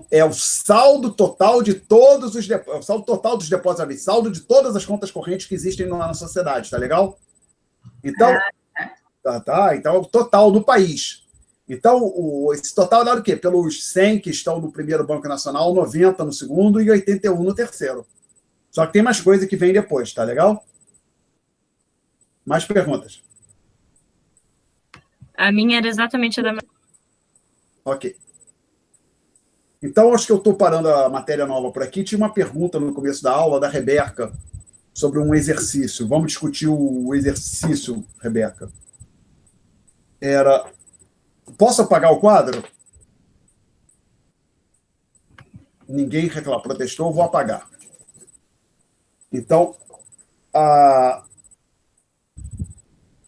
S2: é o saldo total de todos os depósitos, o saldo total dos depósitos, saldo de todas as contas correntes que existem na sociedade, tá legal? Então, então é o total do país. Então, esse total é dado o quê? Pelos 100 que estão no primeiro Banco Nacional, 90 no segundo e 81 no terceiro. Só que tem mais coisa que vem depois, tá legal? Mais perguntas?
S3: A minha era exatamente a da...
S2: Ok. Então, acho que eu estou parando a matéria nova por aqui. Tinha uma pergunta no começo da aula da Rebeca sobre um exercício. Vamos discutir o exercício, Rebeca. Posso apagar o quadro? Ninguém protestou, vou apagar. Então, a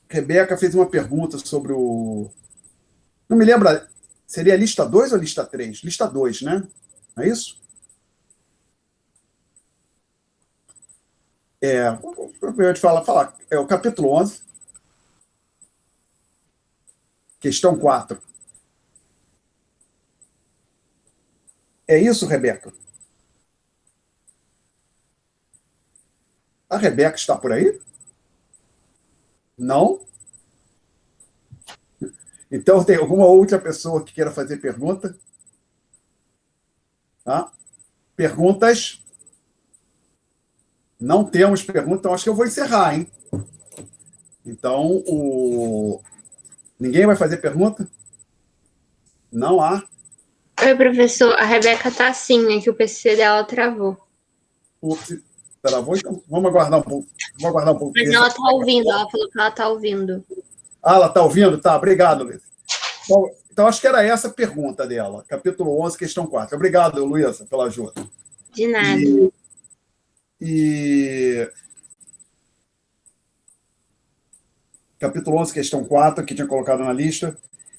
S2: Rebeca fez uma pergunta sobre o... Não me lembro, seria lista 2 ou lista 3? Lista 2, né? Não é isso? Eu te falar, é o capítulo 11, questão 4. É isso, Rebeca? A Rebeca está por aí? Não? Então, tem alguma outra pessoa que queira fazer pergunta? Tá? Perguntas? Não temos pergunta, então acho que eu vou encerrar, hein? Então, ninguém vai fazer pergunta? Não há.
S1: Oi, professor. A Rebeca está assim, é que o PC dela travou.
S2: Travou, então vamos aguardar um pouco.
S1: Mas ela está ouvindo, ela falou que ela está ouvindo.
S2: Ah, ela está ouvindo? Tá, obrigado, Luísa. Então, acho que era essa a pergunta dela. Capítulo 11, questão 4. Obrigado, Luísa, pela ajuda.
S1: De nada.
S2: E capítulo 11, questão 4, que tinha colocado na lista.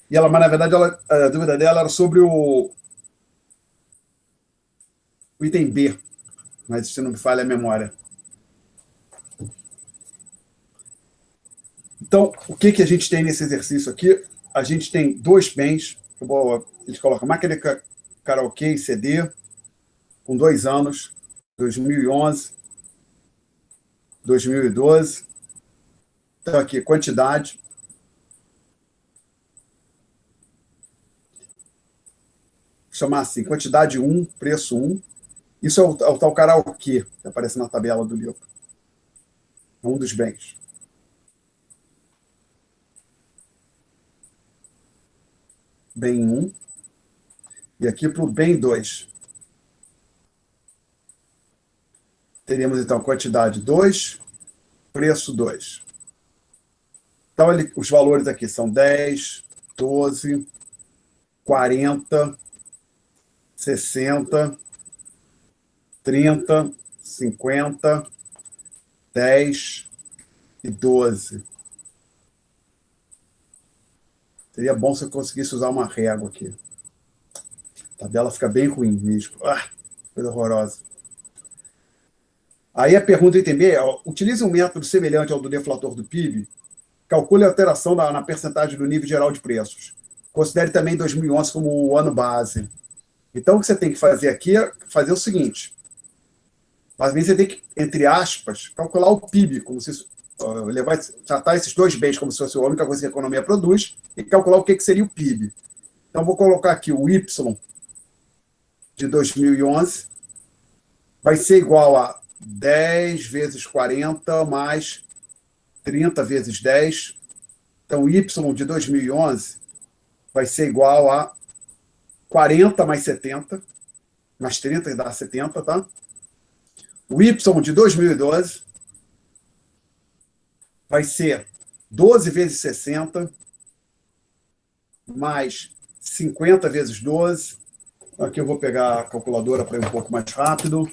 S2: E ela, mas na verdade, a dúvida dela era sobre o item B, mas se não me falha a memória. Então, o que a gente tem nesse exercício aqui? A gente tem 2 bens, eles colocam máquina de karaokê e CD, com 2 anos, 2011, 2012. Então, aqui, quantidade. Vou chamar assim, quantidade 1, preço 1. Isso é o tal karaokê, que aparece na tabela do livro. É um dos bens. Bem 1. E aqui para o bem 2. Teríamos, então, quantidade 2, preço 2. Então, os valores aqui são 10, 12, 40, 60, 30, 50, 10 e 12. Seria bom se eu conseguisse usar uma régua aqui. A tabela fica bem ruim mesmo. Coisa horrorosa. Aí a pergunta item B é: utilize um método semelhante ao do deflator do PIB. Calcule a alteração na percentagem do nível geral de preços. Considere também 2011 como o ano base. Então, o que você tem que fazer aqui é fazer o seguinte. Basicamente, você tem que, entre aspas, calcular o PIB, como se tratar esses 2 bens como se fosse a única coisa que a economia produz, e calcular o que seria o PIB. Então, vou colocar aqui o Y de 2011 vai ser igual a 10 vezes 40 mais 30 vezes 10. Então, Y de 2011 vai ser igual a 40 mais 70, mais 30 dá 70, tá? O Y de 2012 vai ser 12 vezes 60, mais 50 vezes 12. Aqui eu vou pegar a calculadora para ir um pouco mais rápido.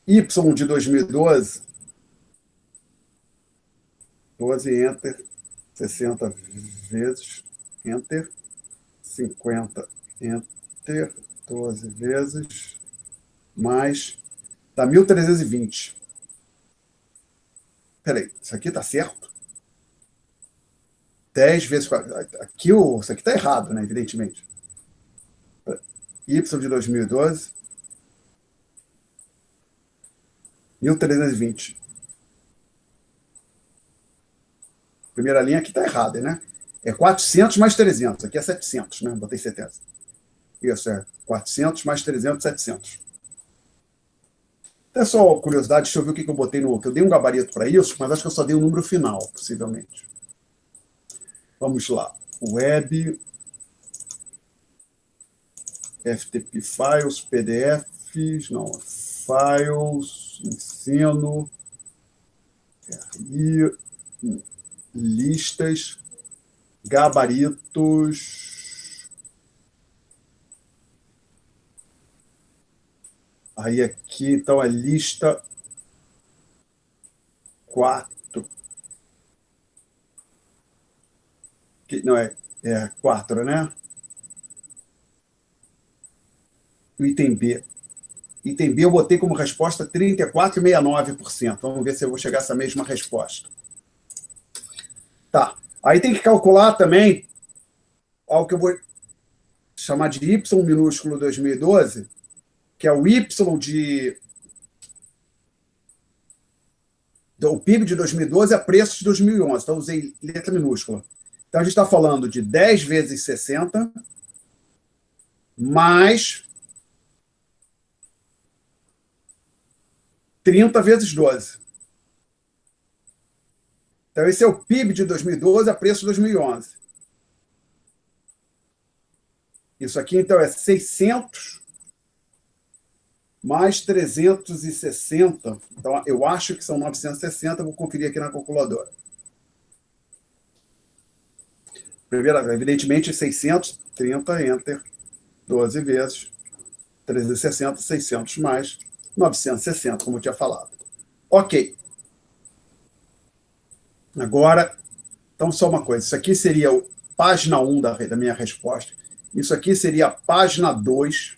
S2: Y de 2012, 12, Enter, 60 vezes, Enter, 50, Enter, 12 vezes, mais, dá 1.320. Peraí, isso aqui está certo? 10 vezes 4. Aqui isso aqui está errado, né? Evidentemente. Y de 2012, 1.320. Primeira linha aqui está errada, né? É 400 mais 300. Aqui é 700, né? Botei 70. Isso, é 400 mais 300, 700. Até só curiosidade, deixa eu ver o que eu botei no... Eu dei um gabarito para isso, mas acho que eu só dei o número final, possivelmente. Vamos lá. Web, FTP Files, PDFs, não, Files, ensino, RI, listas, gabaritos. Aí aqui, então, a lista 4. Não, é 4, né? O item B. Item B eu botei como resposta 34,69%. Vamos ver se eu vou chegar a essa mesma resposta. Tá. Aí tem que calcular também algo que eu vou chamar de Y minúsculo 2012, que é o Y o PIB de 2012 a preço de 2011. Então, usei letra minúscula. Então, a gente está falando de 10 vezes 60 mais 30 vezes 12. Então, esse é o PIB de 2012 a preço de 2011. Isso aqui, então, é 600 mais 360. Então, eu acho que são 960. Vou conferir aqui na calculadora. Primeira, evidentemente, 630, Enter, 12 vezes, 360, 600 mais 960, como eu tinha falado. Ok. Agora, então, só uma coisa. Isso aqui seria a página 1 da minha resposta. Isso aqui seria a página 2,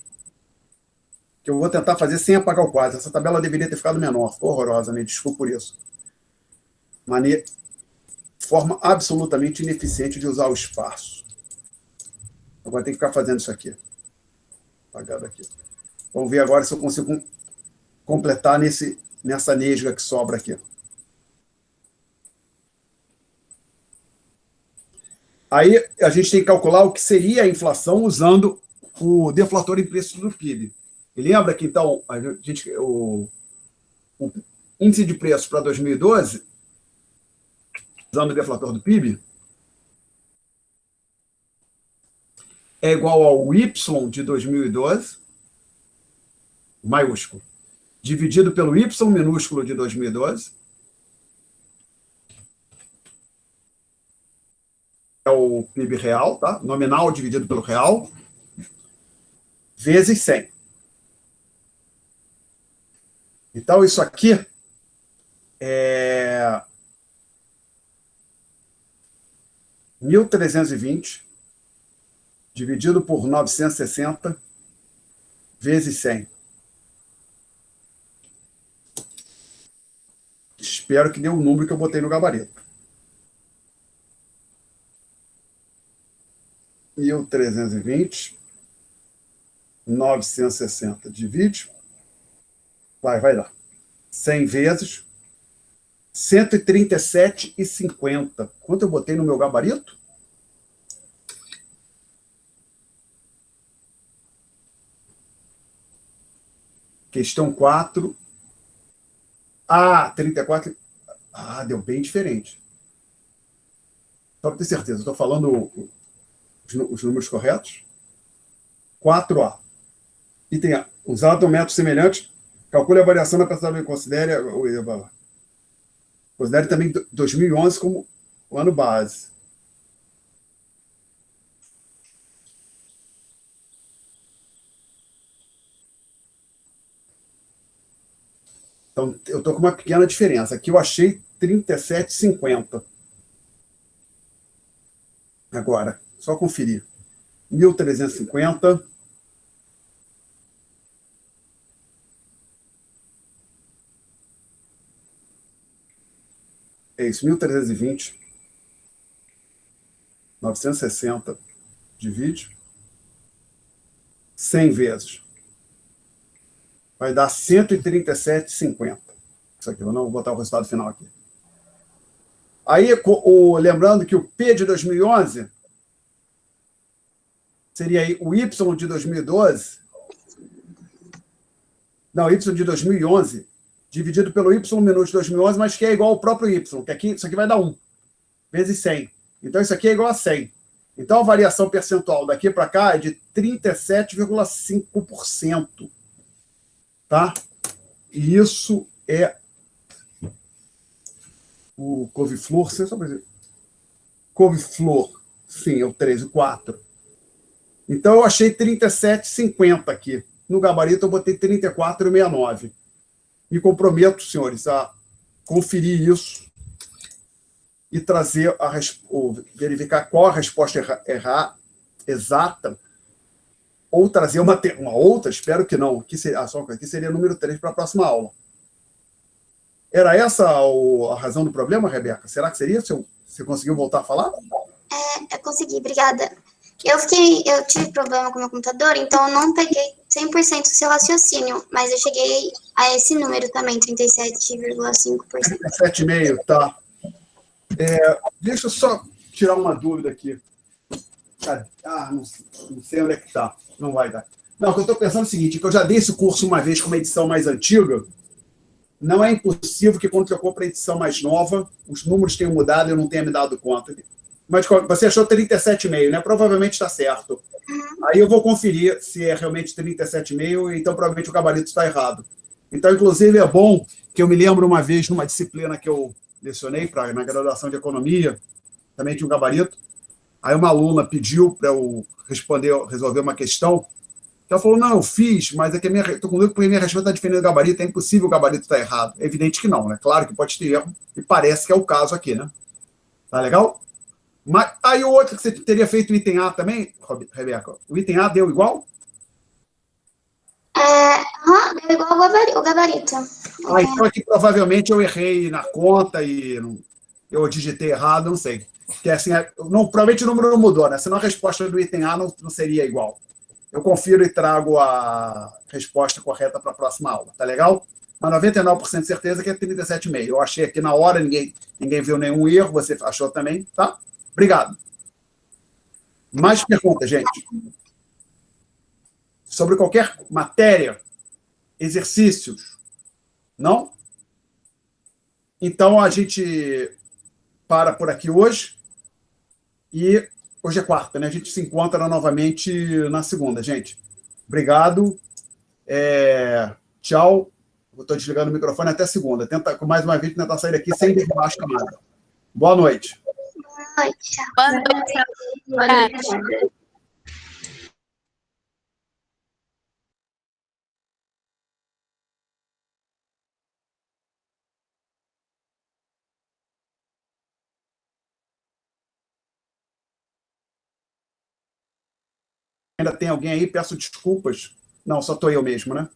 S2: que eu vou tentar fazer sem apagar o quadro. Essa tabela deveria ter ficado menor. Ficou horrorosa, me desculpe por isso. Forma absolutamente ineficiente de usar o espaço. Agora tem que ficar fazendo isso aqui. Apagado aqui. Vamos ver agora se eu consigo completar nessa nesga que sobra aqui. Aí a gente tem que calcular o que seria a inflação usando o deflator em preços do PIB. E lembra que, então, o índice de preços para 2012, usando o deflator do PIB, é igual ao Y de 2012, maiúsculo, dividido pelo Y minúsculo de 2012, é o PIB real, tá? Nominal dividido pelo real, vezes 100. Então, isso aqui é 1.320 dividido por 960 vezes 100. Espero que dê o número que eu botei no gabarito. 1.320, 960 divide, vai dar. 100 vezes 137,50. Quanto eu botei no meu gabarito? Questão 4. 34. Deu bem diferente. Só para ter certeza, estou falando os números corretos. 4A. Item A. Usado um método semelhante, calcule a variação da prestação e considere também 2011 como o ano base. Então, eu estou com uma pequena diferença. Aqui eu achei 37,50. Agora, só conferir. 1.350. É isso, 1.320. 960 divide 100 vezes. Vai dar 137,50. Isso aqui, eu não vou botar o resultado final aqui. Aí, lembrando que o P de 2011 seria aí o Y de 2012. Não, Y de 2011 dividido pelo Y minuto de 2011, mas que é igual ao próprio Y, que aqui, isso aqui vai dar 1, vezes 100. Então, isso aqui é igual a 100. Então, a variação percentual daqui para cá é de 37,5%. Tá? E isso é o couve-flor. Couve-flor, sim, é o 3 e 4. Então, eu achei 37,50 aqui. No gabarito, eu botei 34,69. Me comprometo, senhores, a conferir isso e trazer verificar qual a resposta exata, ou trazer uma outra, espero que não, aqui seria número 3 para a próxima aula. Era essa a razão do problema, Rebeca? Será que seria? Você conseguiu voltar a falar?
S7: Eu consegui, obrigada. Eu tive problema com o meu computador, então eu não peguei 100% do seu raciocínio, mas eu cheguei a esse número também, 37,5%.
S2: 37,5%, tá. Deixa eu só tirar uma dúvida aqui. Não sei onde é que está. Não vai dar. Não, o que eu estou pensando é o seguinte, que eu já dei esse curso uma vez com uma edição mais antiga, não é impossível que quando eu compro a edição mais nova, os números tenham mudado e eu não tenha me dado conta. Mas você achou 37,5, né? Provavelmente está certo. Aí eu vou conferir se é realmente 37,5, então provavelmente o gabarito está errado. Então, inclusive, é bom que eu me lembro uma vez numa disciplina que eu lecionei na graduação de economia, também tinha um gabarito. Aí uma aluna pediu para eu resolver uma questão Ela falou, não, eu fiz, mas é que estou com dúvida porque minha resposta está diferente do gabarito, é impossível o gabarito estar errado. É evidente que não, né? Claro que pode ter erro, e parece que é o caso aqui, né? Tá legal? Mas, aí o outro que você teria feito o item A também, Rebeca, o item A deu igual?
S7: Deu igual o gabarito.
S2: Então aqui provavelmente eu errei na conta e eu digitei errado, não sei. Porque assim, provavelmente o número não mudou, né? Senão a resposta do item A não seria igual. Eu confiro e trago a resposta correta para a próxima aula, tá legal? Mas 99% de certeza que é 37,5. Eu achei aqui na hora, ninguém viu nenhum erro, você achou também, tá? Obrigado. Mais perguntas, gente? Sobre qualquer matéria, exercícios? Não? Então a gente para por aqui hoje. E hoje é quarta, né? A gente se encontra novamente na segunda, gente. Obrigado. Tchau. Estou desligando o microfone até segunda. Tenta, mais uma vez, tentar sair daqui sem derrubar a chamada. Boa noite.
S7: Boa noite.
S4: Boa noite.
S1: Boa noite.
S2: Ainda tem alguém aí? Peço desculpas. Não, só estou eu mesmo, né?